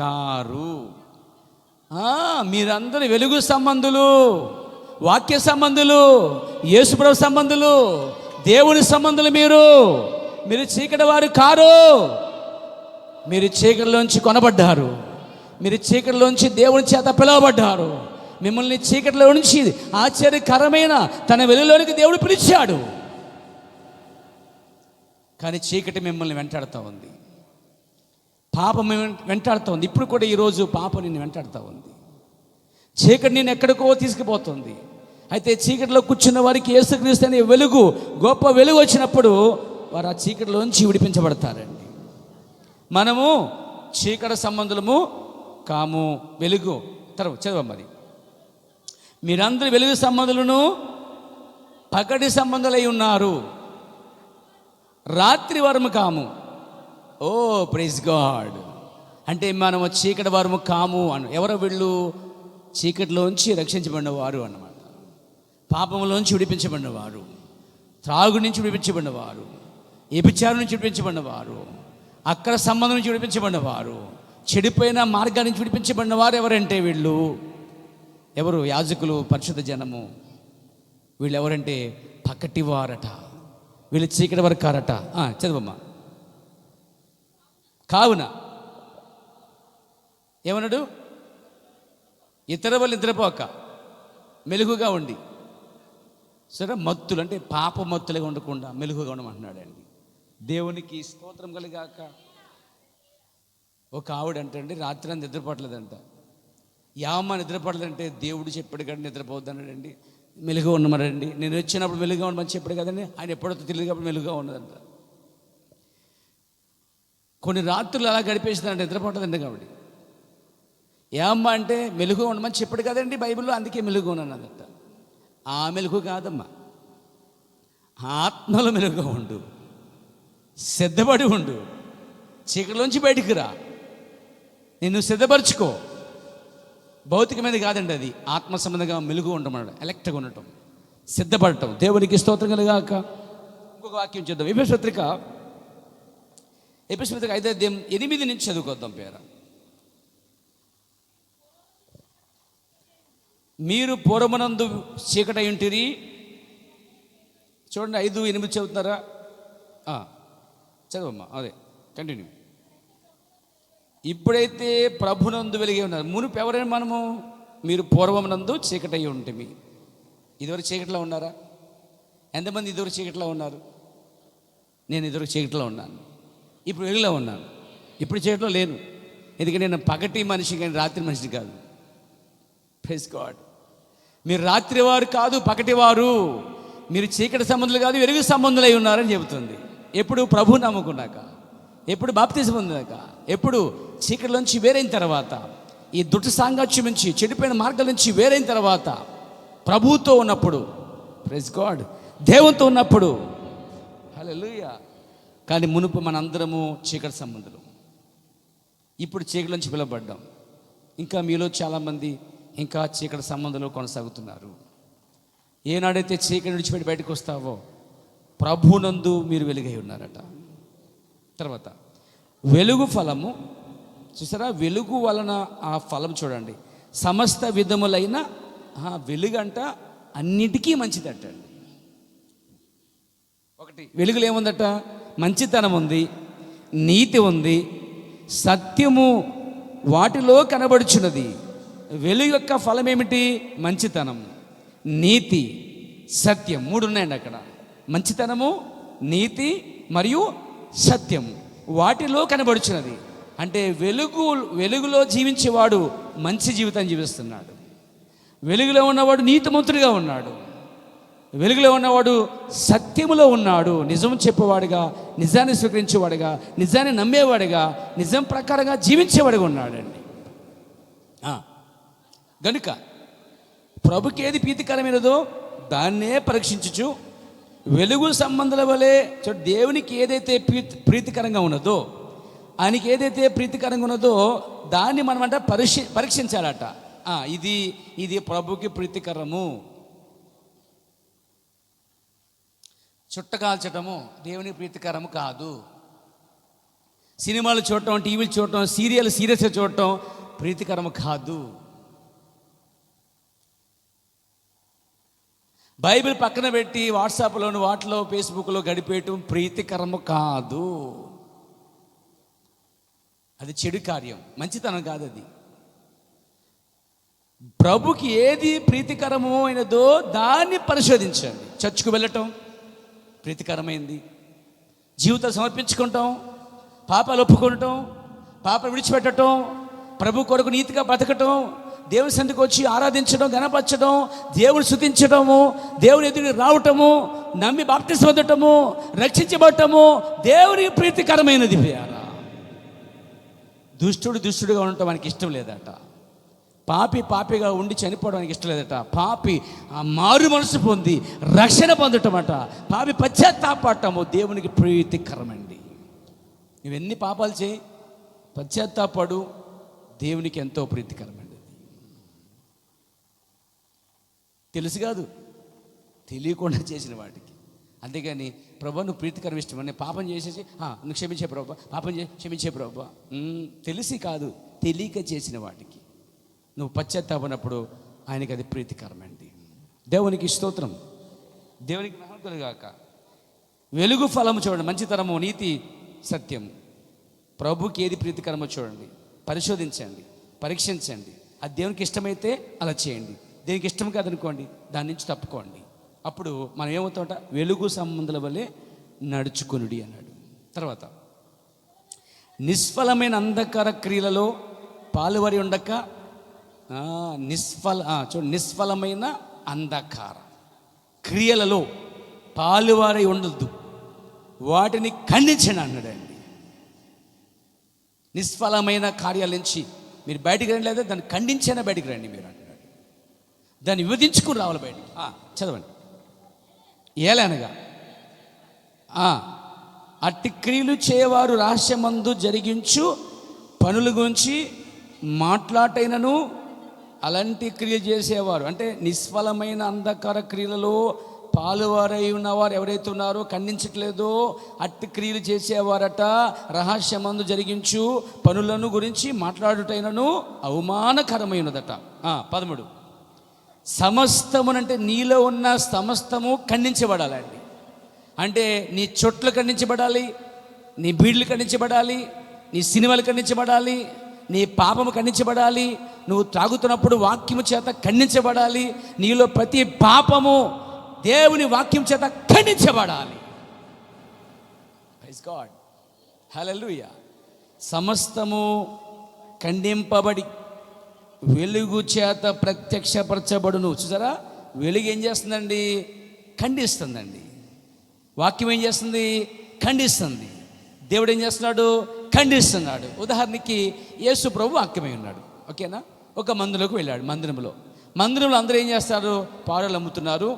కారు, మీరందరూ వెలుగు సంబంధులు, వాక్య సంబంధులు, యేసు ప్రభు సంబంధులు, దేవుని సంబంధులు. మీరు చీకటి వారు కారు. మీరు చీకటిలోంచి కొనబడ్డారు. మీరు చీకటిలోంచి దేవుని చేత పిలువబడ్డారు. మిమ్మల్ని చీకటిలో నుంచి ఆశ్చర్యకరమైన తన వెలుగులోనికి దేవుడు పిలిచాడు. కానీ చీకటి మిమ్మల్ని వెంటాడుతూ ఉంది, పాపం వెంటాడుతూ ఉంది. ఇప్పుడు కూడా ఈరోజు పాపం నిన్ను వెంటాడుతూ ఉంది. చీకటి నిన్ను ఎక్కడికో తీసుకుపోతుంది. అయితే చీకటిలో కూర్చున్న వారికి యేసుక్రీస్తు అనే వెలుగు, గొప్ప వెలుగు వచ్చినప్పుడు వారు ఆ చీకటిలోంచి విడిపించబడతారండి. మనము చీకటి సంబంధులము కాము, వెలుగు. తర్వాత చదవ, మరి మీరందరూ వెలుగు సంబంధులను పగటి సంబంధులై ఉన్నారు, రాత్రి వారము కాము. ఓ ప్రైజ్ గాడ్. అంటే మనము చీకటి వారము కాము అని. ఎవరో వీళ్ళు? చీకటిలోంచి రక్షించబడినవారు అన్నమాట. పాపంలోంచి విడిపించబడినవారు, త్రాగు నుంచి విడిపించబడినవారు, వ్యభిచారం నుంచి విడిపించబడినవారు, అక్రమ సంబంధం నుంచి విడిపించబడినవారు, చెడిపోయిన మార్గాల నుంచి విడిపించబడినవారు. ఎవరంటే వీళ్ళు? ఎవరు? యాజకులు, పరిశుద్ధ జనము. వీళ్ళు ఎవరంటే పకటివారట. వీళ్ళు చీకటి వారు కారట. చదవమ్మా. కావున ఏమన్నాడు? ఇతర వాళ్ళు నిద్రపోక మెలుగుగా ఉండి. సరే, మత్తులు అంటే పాప మత్తులుగా ఉండకుండా మెలుగుగా ఉండమంటున్నాడండి. దేవునికి స్తోత్రం కలిగాక. ఒక ఆవిడ అంటండి, రాత్రి అంతా నిద్రపోవట్లేదంట. యామ్మ నిద్రపడదంటే దేవుడు చెప్పాడు కానీ నిద్రపోవద్దు అన్నాడండి. మెలుగుగా ఉండమనండి. నేను వచ్చినప్పుడు మెలుగుగా ఉండమని చెప్పాడు కదండి. ఆయన ఎప్పుడో తెలియదు కాబట్టి మెలుగుగా ఉన్నదంట. కొన్ని రాత్రులు అలా గడిపేసిందంటే నిద్రపోవట్లేదండి. కాబట్టి ఏమ్మ అంటే మెలుగుగా ఉండమని చెప్పాడు కదండి బైబిల్లో, అందుకే మెలుగుగా ఉన్నానంట. ఆ మెలుగు కాదమ్మా, ఆత్మలో మెలుగుగా ఉండు, సిద్ధపడి ఉండు. చీకటిలోంచి బయటికి రా, నిన్ను సిద్ధపరచుకో. భౌతికమైనది కాదండి, అది ఆత్మ సంబంధంగా మెలుగు ఉండమన్నాడు. ఎలక్ట్గా ఉండటం, సిద్ధపడటం. దేవునికి స్తోత్రం కలుగాక. ఇంకొక వాక్యం చూద్దాం. ఎఫెసీయుల పత్రిక 5 అధ్యాయం 8 నుంచి చదువుకోద్దాం. పేర మీరు పూర్వమునందు చీకటై ఉంటిరి. చూడండి, 5:8 చదువుతున్నారా? చదవమ్మా. అదే కంటిన్యూ. ఇప్పుడైతే ప్రభునందు వెలిగి ఉన్నారు. మునుపు ఎవరైనా మనము? మీరు పూర్వమునందు చీకటై ఉంటిమి. ఇదివరకు చీకటిలో ఉన్నారా? ఎంతమంది ఇదివరకు చీకటిలో ఉన్నారు? నేను ఇదివరకు చీకటిలో ఉన్నాను, ఇప్పుడు వెలుగులో ఉన్నాను. ఇప్పుడు చీకటిలో లేను, ఎందుకంటే నేను పగటి మనిషి కానీ రాత్రి మనిషి కాదు. Praise God. మీరు రాత్రి వారు కాదు, పగటివారు. మీరు చీకటి సంబంధులు కాదు, వెలుగు సంబంధులై ఉన్నారని చెబుతుంది. ఎప్పుడు? ప్రభు నమ్ముకున్నాక, ఎప్పుడు బాప్తిజం పొందాక, ఎప్పుడు చీకటిలోంచి వేరైన తర్వాత, ఈ దుష్ట సాంగత్యం నుంచి, చెడిపోయిన మార్గాల నుంచి వేరైన తర్వాత, ప్రభువుతో ఉన్నప్పుడు, ప్రైజ్ గాడ్, దేవునితో ఉన్నప్పుడు. హల్లెలూయా. కానీ మునుపు మనందరము చీకటి సంబంధులు, ఇప్పుడు చీకటిలోంచి పిలువబడ్డాం. ఇంకా మీలో చాలామంది ఇంకా చీకటి సంబంధంలో కొనసాగుతున్నారు. ఏనాడైతే చీకటి విడిచిపెట్టి బయటకు వస్తావో ప్రభునందు మీరు వెలుగై ఉన్నారట. తర్వాత వెలుగు ఫలము చూసారా, వెలుగు వలన ఆ ఫలం చూడండి, సమస్త విధములైన వెలుగంట అన్నిటికీ మంచిదట. ఒకటి వెలుగులో ఏముందట, మంచితనం ఉంది, నీతి ఉంది, సత్యము వాటిలో కనబడుచున్నది. వెలుగు యొక్క ఫలం ఏమిటి? మంచితనం, నీతి, సత్యం. 3 ఉన్నాయండి అక్కడ. మంచితనము, నీతి మరియు సత్యము వాటిలో కనబడుచున్నది. అంటే వెలుగులో జీవించేవాడు మంచి జీవితం జీవిస్తున్నాడు. వెలుగులో ఉన్నవాడు నీతిమంతుడిగా ఉన్నాడు. వెలుగులో ఉన్నవాడు సత్యములో ఉన్నాడు. నిజం చెప్పేవాడుగా, నిజాన్ని స్వీకరించేవాడుగా, నిజాన్ని నమ్మేవాడుగా, నిజం ప్రకారంగా జీవించేవాడుగా ఉన్నాడండి. గనుక ప్రభుకి ఏది ప్రీతికరమైనదో దాన్నే పరీక్షించుచు వెలుగు సంబంధాల వలె దేవునికి ఏదైతే ప్రీతికరంగా ఉన్నదో, ఆయనకి ఏదైతే ప్రీతికరంగా ఉన్నదో దాన్ని మనమంట పరీక్షించాలట. ఇది ప్రభుకి ప్రీతికరము. చుట్టకాల్చటము దేవునికి ప్రీతికరము కాదు. సినిమాలు చూడటం, టీవీలు చూడటం, సీరియస్గా చూడటం ప్రీతికరము కాదు. బైబిల్ పక్కన పెట్టి వాట్సాప్లోను వాటిలో ఫేస్బుక్లో గడిపేయటం ప్రీతికరము కాదు. అది చెడు కార్యం, మంచితనం కాదు అది. ప్రభుకి ఏది ప్రీతికరమో అయినదో దాన్ని పరిశోధించండి. చర్చ్కు వెళ్ళటం ప్రీతికరమైంది, జీవితం సమర్పించుకుంటాం, పాపాలు ఒప్పుకోవటం, పాప విడిచిపెట్టడం, ప్రభు కొరకు నీతిగా బ్రతకటం, దేవుని సన్నిధికి వచ్చి ఆరాధించడం, గణపరచడం, దేవుని స్తుతించడము, దేవుని ఎదురు రావటము, నమ్మి బాప్తిస్మం పొందటము, రక్షించబడటము దేవునికి ప్రీతికరమైనది. దుష్టుడిగా ఉండటం మనకి ఇష్టం లేదట. పాపిగా ఉండి చనిపోవడానికి ఇష్టం లేదట. పాపి ఆ మారు మనసు పొంది రక్షణ పొందటం అట, పాపి పశ్చాత్తాపడటము దేవునికి ప్రీతికరమండి. నువ్వెన్ని పాపాలు చేయి, పశ్చాత్తాపడు, దేవునికి ఎంతో ప్రీతికరమండి. తెలుసు కాదు, తెలియకుండా చేసిన వాటికి. అంతేగాని ప్రభు నువ్వు ప్రీతికరం ఇష్టం అని పాపం చేసేసి నువ్వు క్షమించే ప్రభు, పాపం చేసి క్షమించే ప్రభు, తెలిసి కాదు తెలియక చేసిన వాటికి నువ్వు పశ్చాత్తాపడినప్పుడు ఆయనకి అది ప్రీతికరమండి. దేవునికి స్తోత్రం, దేవునికి మహిమ గాక. వెలుగు ఫలము చూడండి, మంచితనము, నీతి, సత్యం. ప్రభుకి ఏది ప్రీతికరమో చూడండి, పరిశోధించండి, పరీక్షించండి. అది దేవునికి ఇష్టమైతే అలా చేయండి, దేనికి ఇష్టం కాదనుకోండి దాని నుంచి తప్పుకోండి. అప్పుడు మనం ఏమవుతామంట, వెలుగు సంబంధాల వల్లే నడుచుకునుడి అన్నాడు. తర్వాత నిష్ఫలమైన అంధకార క్రియలలో పాలువరి ఉండక నిష్ఫలమైన అంధకార క్రియలలో పాలువారై ఉండద్దు, వాటిని ఖండించండి అన్నాడండి. నిష్ఫలమైన కార్యాల నుంచి మీరు బయటికి రండి, లేదా దాన్ని ఖండించైనా బయటికి రండి మీరు అంటున్నాడు. దాన్ని వివరించుకుని రావాలి బయటికి. చదవండి. ఏలనగా అట్టి క్రియలు చేయవారు రహస్యమందు జరిగించు పనుల గురించి మాట్లాటైనను, అలాంటి క్రియలు చేసేవారు అంటే నిష్ఫలమైన అంధకార క్రియలలో పాలువారై ఉన్నవారు ఎవరైతే ఉన్నారో, ఖండించట్లేదో అట్టి క్రియలు చేసేవారట రహస్యమందు జరిగించు పనులను గురించి మాట్లాడుటైనను అవమానకరమైనదట. 13 సమస్తమునంటే నీలో ఉన్న సమస్తము ఖండించబడాలండి. అంటే నీ చొట్లు ఖండించబడాలి, నీ బీడ్లు ఖండించబడాలి, నీ సినిమాలు ఖండించబడాలి, నీ పాపము ఖండించబడాలి, నువ్వు త్రాగుతున్నప్పుడు వాక్యము చేత ఖండించబడాలి, నీలో ప్రతి పాపము దేవుని వాక్యం చేత ఖండించబడాలి. ప్రైజ్ గాడ్, హల్లెలూయా. సమస్తము ఖండింపబడి వెలుగు చేత ప్రత్యక్షపరచబడును. చూసారా, వెలుగు ఏం చేస్తుందండి? ఖండిస్తుందండి. వాక్యం ఏం చేస్తుంది? ఖండిస్తుంది. దేవుడు ఏం చేస్తున్నాడు? ఖండిస్తున్నాడు. ఉదాహరణకి యేసు ప్రభు వాక్యమై ఉన్నాడు, ఓకేనా? ఒక మందిరంలోకి వెళ్ళాడు. మందిరంలో అందరూ ఏం చేస్తారు? పాడలు అమ్ముతున్నారు,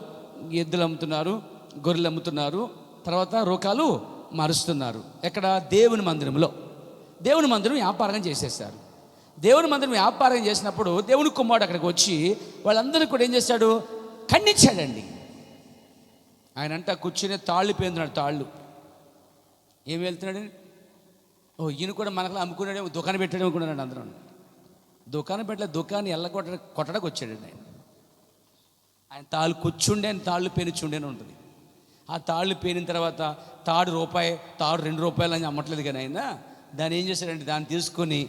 ఎద్దులు అమ్ముతున్నారు, గొర్రెలు అమ్ముతున్నారు, తర్వాత రూకాలు మారుస్తున్నారు. ఎక్కడ? దేవుని మందిరంలో. దేవుని మందిరం వ్యాపారం చేసేసారు. దేవుని మందిరం వ్యాపారం చేసినప్పుడు దేవుని కుమారుడు అక్కడికి వచ్చి వాళ్ళందరినీ కూడా ఏం చేశాడు? ఖండించాడండి. ఆయన అంట కూర్చునే తాళ్ళు పేరుతున్నాడు. తాళ్ళు ఏమి వెళ్తున్నాడు? ఓ ఈయన కూడా మనకు అమ్ముకున్నాడేమో, దుకాణం పెట్టాడు అనుకున్నాడు అందరూ. దుకాణం పెట్టలే, దుకాణం కొట్టడానికి వచ్చాడండి ఆయన. ఆయన తాళ్ళు కూర్చుండే, ఆయన తాళ్ళు పేనిచ్చుండేనే ఉంటుంది. ఆ తాళ్ళు పేనిన తర్వాత తాడు రూపాయి, తాడు 2 రూపాయలు అని అమ్మట్లేదు. కానీ ఆయన దాన్ని ఏం చేశాడంటే, దాన్ని తీసుకొని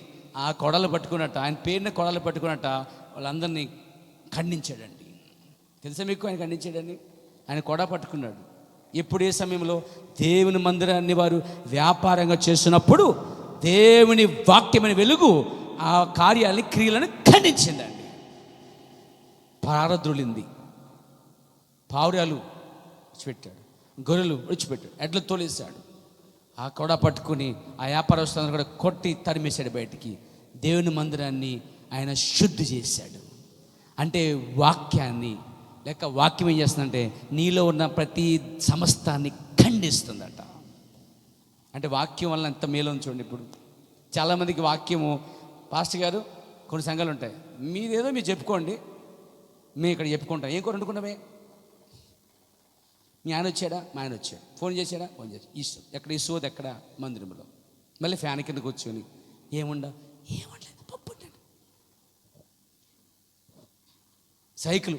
ఆ కొడలు పట్టుకున్నట్ట, ఆయన పేరుని కొడలు పట్టుకున్నట్ట వాళ్ళందరినీ ఖండించాడండి. తెలుసా మీకు ఆయన ఖండించాడని? ఆయన కొడ పట్టుకున్నాడు. ఎప్పుడు, ఏ సమయంలో? దేవుని మందిరాన్ని వారు వ్యాపారంగా చేస్తున్నప్పుడు దేవుని వాక్యమైన వెలుగు ఆ కార్యాలని, క్రియలను ఖండించిందండి. పారద్రులింది, పావురాలు విడిచిపెట్టాడు, గొర్రెలు విడిచిపెట్టాడు, ఎడ్లు తోలేశాడు. ఆ కొడ పట్టుకుని ఆ వ్యాపారస్తులను కూడా కొట్టి తరిమేశాడు బయటికి. దేవుని మందిరాన్ని ఆయన శుద్ధి చేశాడు. అంటే వాక్యాన్ని, లేక వాక్యం ఏం చేస్తుందంటే నీలో ఉన్న ప్రతి సమస్తాన్ని ఖండిస్తుందట. అంటే వాక్యం వల్ల ఎంత మేలు చూడండి. ఇప్పుడు చాలామందికి వాక్యము, పాస్టర్ గారు కొన్ని సంఘాలు ఉంటాయి, మీరేదో మీరు చెప్పుకోండి, మేము ఇక్కడ చెప్పుకుంటాం. ఏం కూడా వండుకున్నామే? మీ ఆయన వచ్చాడా? మా ఆయన వచ్చాడు. ఫోన్ చేశాడా? ఫోన్ చేశాడు. ఇసు ఎక్కడ? ఇసువది ఎక్కడ? మందిరంలో. మళ్ళీ ఫ్యాన్ కింద కూర్చొని ఏముండలేదు, పప్పు ఉండండి, సైకిల్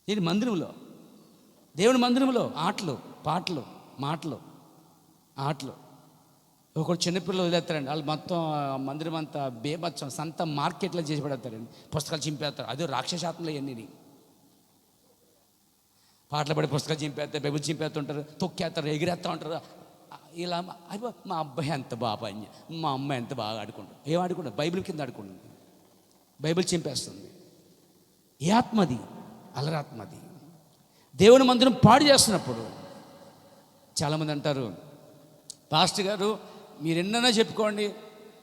ఏంటి? మందిరంలో, దేవుని మందిరంలో ఆటలు, పాటలు, మాటలు, ఆటలు. ఒకరు చిన్నపిల్లలు వదిలేస్తారండి, వాళ్ళు మొత్తం మందిరం అంతా బేబచ్చం సంత మార్కెట్లో చేసి పడేస్తారండి. పుస్తకాలు చింపేస్తారు. అదే రాక్షసాత్మలు ఇవన్నీ. పాటలు పడి పుస్తకాలు చింపేస్తారు, బైబిల్ చింపేస్తుంటారు, తొక్కేస్తారు, ఎగిరేస్తూ ఉంటారు. ఇలా అయిపో మా అబ్బాయి ఎంత బాగా మా అమ్మాయి ఎంత బాగా ఆడుకుంటారు. ఏం ఆడుకుంటారు? బైబిల్ కింద ఆడుకుంటుంది. బైబిల్ చింపేస్తుంది. ఏ ఆత్మది? అలరాత్మది. దేవుని మందిరం పాడు చేస్తున్నప్పుడు చాలామంది అంటారు, పాస్టర్ గారు మీరు ఎన్నైనా చెప్పుకోండి,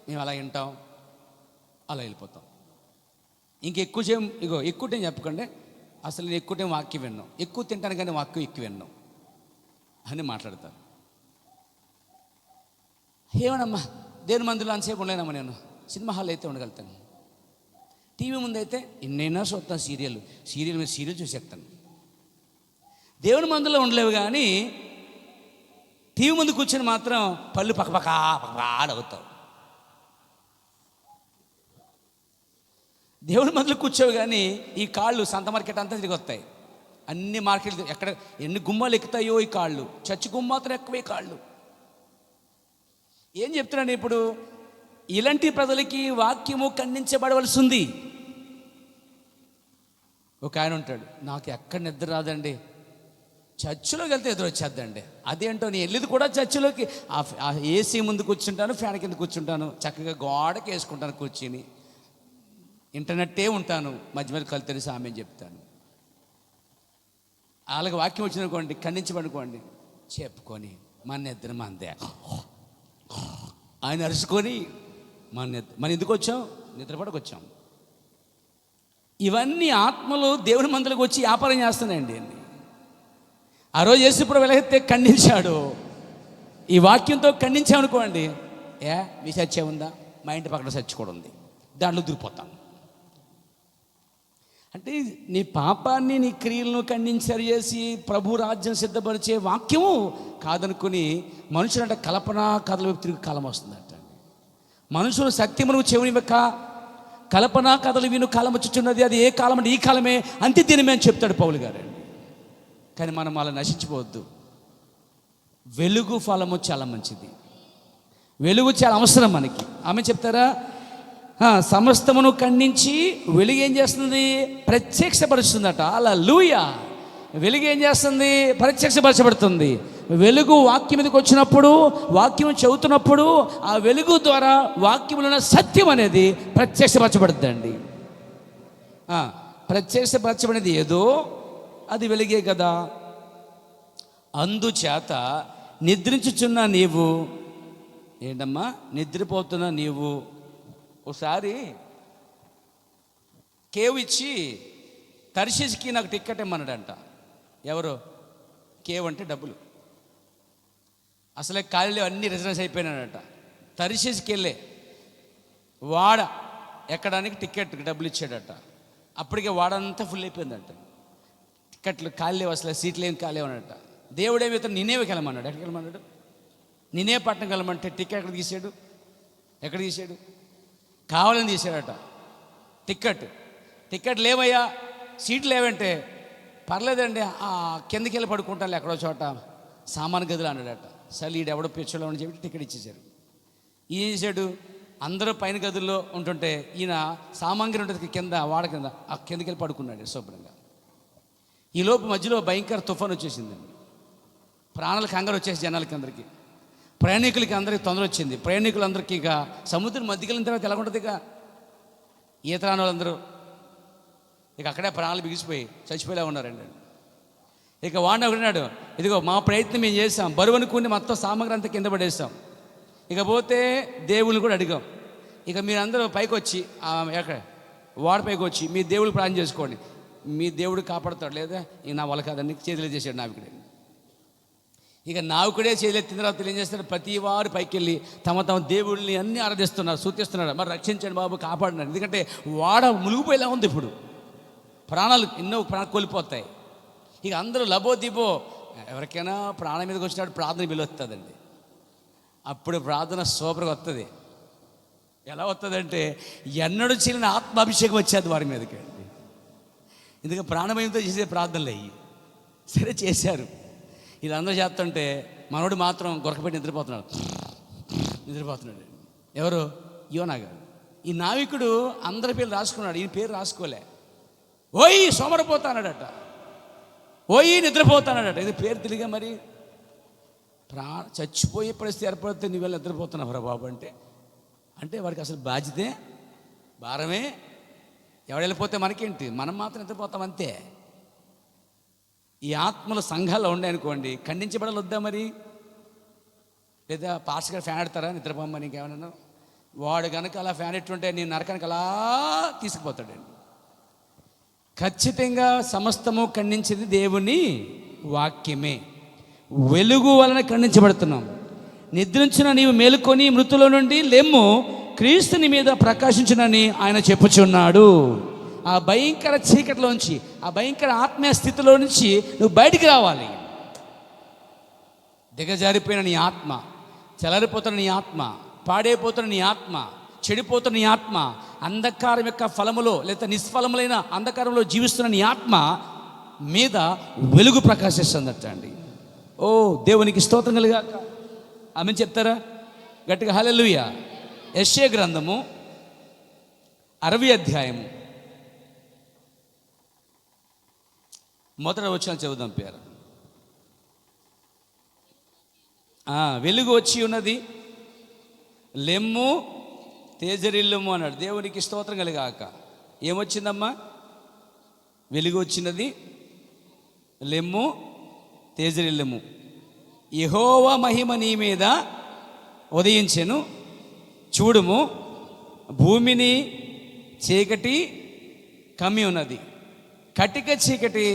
మేము అలా వింటాం, అలా వెళ్ళిపోతాం. ఇంకెక్కువ ఎక్కువ టైం చెప్పకండి, అసలు నేను ఎక్కువ టైం వాక్యం విన్నాం, ఎక్కువ తింటాను కానీ వాక్యం ఎక్కువ విన్నాం అని మాట్లాడతారు. ఏమనమ్మా దేవుని మందిరంలో అంతసేపు ఉండలేనమ్మా, నేను సినిమా హాల్ అయితే ఉండగలుగుతాను, టీవీ ముందు అయితే ఎన్నైనా చూస్తాను, సీరియల్ మీద సీరియల్ చూసేస్తాను. దేవుని మందిరంలో ఉండలేవు కానీ టీవీ ముందు కూర్చొని మాత్రం పళ్ళు పక్కపక్క అవుతావు. దేవుని మందులు కూర్చోవు కానీ ఈ కాళ్ళు సంత మార్కెట్ అంతా తిరిగి వస్తాయి. అన్ని మార్కెట్లు ఎక్కడ ఎన్ని గుమ్మాలు ఎక్కుతాయో ఈ కాళ్ళు, చచ్చి గుమ్మ మాత్రం ఎక్కువే కాళ్ళు. ఏం చెప్తున్నాను ఇప్పుడు? ఇలాంటి ప్రజలకి వాక్యము ఖండించబడవలసి ఉంది. ఒక ఆయన ఉంటాడు, నాకు ఎక్కడ నిద్ర రాదండి, చర్చిలోకి వెళ్తే ఎదురు వచ్చేద్దండి. అదేంటో నేను వెళ్ళేది కూడా చర్చిలోకి, ఆ ఏసీ ముందు కూర్చుంటాను, ఫ్యాన్ కింద కూర్చుంటాను, చక్కగా గోడకి వేసుకుంటాను కూర్చుని, ఇంటర్నెట్టే ఉంటాను, మధ్య మధ్య కళ్ళు తెరిసి ఆమె చెప్తాను. వాళ్ళకి వాక్యం వచ్చిందనుకోండి, ఖండించబడుకోండి, చెప్పుకొని మన నిద్ర మందే ఆయన అరుచుకొని మన ఎందుకు వచ్చాం? నిద్రపడకు వచ్చాం. ఇవన్నీ ఆత్మలు దేవుని మందులకు వచ్చి వ్యాపారం చేస్తున్నాయండి. ఆ రోజు యేసుప్రభువు వెలగెత్తే ఖండించాడు. ఈ వాక్యంతో ఖండించామనుకోండి, మీ సత్యం ఉందా? మా ఇంటి పక్కన సత్యం కూడా ఉంది, దాంట్లో దూరిపోతాం. అంటే నీ పాపాన్ని, నీ క్రియలను ఖండించి చేసి ప్రభు రాజ్యం సిద్ధపరిచే వాక్యము కాదనుకుని మనుషులంటే కల్పన కథలు తిరిగి కాలం వస్తుందట. మనుషులు సత్యమును చెవినివ్వక కల్పన కథలు విను కాలం వచ్చుచున్నది. అది ఏ కాలం అంటే ఈ కాలమే, అంత్య దినమే అని చెప్తాడు పౌలు గారు. కానీ మనం అలా నశించిపోవద్దు. వెలుగు ఫలము చాలా మంచిది, వెలుగు చాలా అవసరం మనకి. ఆమె చెప్తారా, సమస్తమును ఖండించి వెలుగు ఏం చేస్తుంది? ప్రత్యక్షపరుస్తుందట. హల్లెలూయా. వెలుగు ఏం చేస్తుంది? ప్రత్యక్షపరచబడుతుంది. వెలుగు వాక్యం మీదకి వచ్చినప్పుడు, వాక్యం చదువుతున్నప్పుడు ఆ వెలుగు ద్వారా వాక్యంలో ఉన్న సత్యం అనేది ప్రత్యక్షపరచబడుతుందండి. ప్రత్యక్షపరచబడేది ఏదో అది వెలుగే కదా. అందుచేత నిద్రించుచున్న నీవు, ఏంటమ్మా నిద్రపోతున్న నీవు, ఒకసారి కేవ్ ఇచ్చి తర్షీస్కి నాకు టికెట్ ఇమ్మన్నాడంట. ఎవరు? కేవ్ అంటే డబ్బులు, అసలే ఖాళీలో అన్నీ రిజర్వేషన్ అయిపోయినాడట. తర్షీస్కి వెళ్ళే వాడ ఎక్కడానికి టికెట్ డబ్బులు ఇచ్చాడట. అప్పటికే వాడంతా ఫుల్ అయిపోయిందట. టిక్కెట్లు ఖాళీ అసలు సీట్లు ఏం ఖాళీ అన్నట్ట. దేవుడేమి ఇతను నినేవకి వెళ్ళమన్నాడు. ఎక్కడికి వెళ్ళమన్నాడు? నినే పట్టణం వెళ్ళమంటే టిక్కెట్ ఎక్కడ తీసాడు? కావాలని తీసాడట. టిక్కెట్ లేవయ్యా, సీట్లు లేవంటే పర్లేదండి కిందకి వెళ్ళి పడుకుంటాను ఎక్కడో చోట సామాన్ గదులు అన్నాడట. సరే ఈడు ఎవడో పిచ్చోడు అని చెప్పి టికెట్ ఇచ్చేసారు. ఈయన చేశాడు, అందరూ పైన గదుల్లో ఉంటుంటే ఈయన సామాగ్రి ఉంటుంది కింద వాడ కింద ఆ కిందకి వెళ్ళి పడుకున్నాడు శుభ్రంగా. ఈ లోపు మధ్యలో భయంకర తుఫాను వచ్చేసిందండి. ప్రాణాల కంగారు వచ్చేసి జనాలకి అందరికీ, ప్రయాణికులకి అందరికీ తొందర వచ్చింది. ప్రయాణికులందరికీ ఇక సముద్రం మధ్యకి వెళ్ళిన తర్వాత ఎలా ఉంటుంది, ఇక ఈత రాని వాళ్ళందరూ ఇక అక్కడే ప్రాణాలు బిగిసిపోయి చచ్చిపోయేలా ఉన్నారండి. ఇక వాడిని ఒకటినాడు, ఇదిగో మా ప్రయత్నం మేము చేసాం, బరువు అనుకుని మొత్తం సామాగ్రి అంతా కింద పడేస్తాం, ఇక పోతే దేవుళ్ళు కూడా అడిగాం, ఇక మీరందరూ పైకి వచ్చి ఎక్కడ వాడ పైకి వచ్చి మీ దేవుళ్ళు ప్రార్థన చేసుకోండి, మీ దేవుడు కాపాడుతాడు, లేదా ఇక నా వాళ్ళ కాదని చేతులు చేశాడు నావికుడే. ఇక నావికుడే చేతులెత్తిన తర్వాత ఏం చేస్తాడు, ప్రతి వారు పైకి వెళ్ళి తమ దేవుళ్ళని అన్నీ ఆరాధిస్తున్నారు, సూచిస్తున్నారు, మరి రక్షించండి బాబు, కాపాడినారు. ఎందుకంటే వాడ మునిగిపోయేలా ఉంది, ఇప్పుడు ప్రాణాలు ఎన్నో కోల్పోతాయి. ఇక అందరూ లబోదిబో, ఎవరికైనా ప్రాణం మీదకి వచ్చినప్పుడు ప్రార్థన విలువస్తుందండి. అప్పుడు ప్రార్థన సూపర్గా వస్తుంది. ఎలా వస్తుందంటే ఎన్నడూ చేయని ఆత్మాభిషేకం వచ్చేది వారి మీదకి అండి. ఎందుకంటే ప్రాణమయంతో చేసే ప్రార్థనలు అయ్యి సరే చేశారు. వీళ్ళందరూ చేస్తుంటే మనోడు మాత్రం గొరకపెట్టి నిద్రపోతున్నాడు. ఎవరు? యోనా గారు. ఈ నావికుడు అందరి పేర్లు రాసుకున్నాడు, ఈయన పేరు రాసుకోలే. ఓయి సోమరపోతానడట, ఓయి నిద్రపోతానడట. ఇది పేరు తెలియగా మరి చచ్చిపోయే పరిస్థితి ఏర్పడితే నువ్వు వెళ్ళి నిద్రపోతున్నావు రా బాబు అంటే వాడికి అసలు బాధ్యతే భారమే. ఎవడు వెళ్ళిపోతే మనకేంటి, మనం మాత్రం నిద్రపోతాం అంతే. ఈ ఆత్మల సంఘాల్లో ఉండే ఖండించబడాలి వద్దా మరి, లేదా పాస్ గారు ఫ్యాన్ ఆడతారా నిద్రపోమ్మని ఇంకేమన్నా? వాడు కనుక అలా ఫ్యాన్ ఎట్టుంటే నేను నరకానికి అలా తీసుకుపోతాడండి. ఖచ్చితంగా సమస్తము ఖండించేది దేవుని వాక్యమే. వెలుగు వలన ఖండించబడుతున్నాం. నిద్రించిన నీవు మేలుకొని మృతుల నుండి లెమ్ము, క్రీస్తుని మీద ప్రకాశించునని ఆయన చెప్పుచున్నాడు. ఆ భయంకర చీకటిలోంచి, ఆ భయంకర ఆత్మీయ స్థితిలో నుంచి నువ్వు బయటికి రావాలి. దిగజారిపోయిన నీ ఆత్మ, చెలరిపోతున్న నీ ఆత్మ, పాడైపోతున్న నీ ఆత్మ, చెడిపోతున్న నీ ఆత్మ, అంధకారం యొక్క ఫలములో లేదా నిష్ఫలములైన అంధకారంలో జీవిస్తున్న నీ ఆత్మ మీద వెలుగు ప్రకాశిస్తుందట అండి. ఓ దేవునికి స్తోత్రం కలుగాక. ఆమె చెప్తారా గట్టిగా హల్లెలూయా. యెషయా గ్రంథము 60 అధ్యాయము 1వ వచనం చదువుదాం. పేరు వెలుగు వచ్చి ఉన్నది, లెమ్ము తేజరిల్లుము అన్నాడు. దేవునికి స్తోత్రం కలిగాక. ఏమొచ్చిందమ్మా? వెలుగు వచ్చినది, లెమ్ము తేజరిల్లుము, యెహోవా మహిమ నీ మీద ఉదయించెను, చూడుము భూమిని చీకటి కమ్మి ఉన్నది, కటిక చీకటి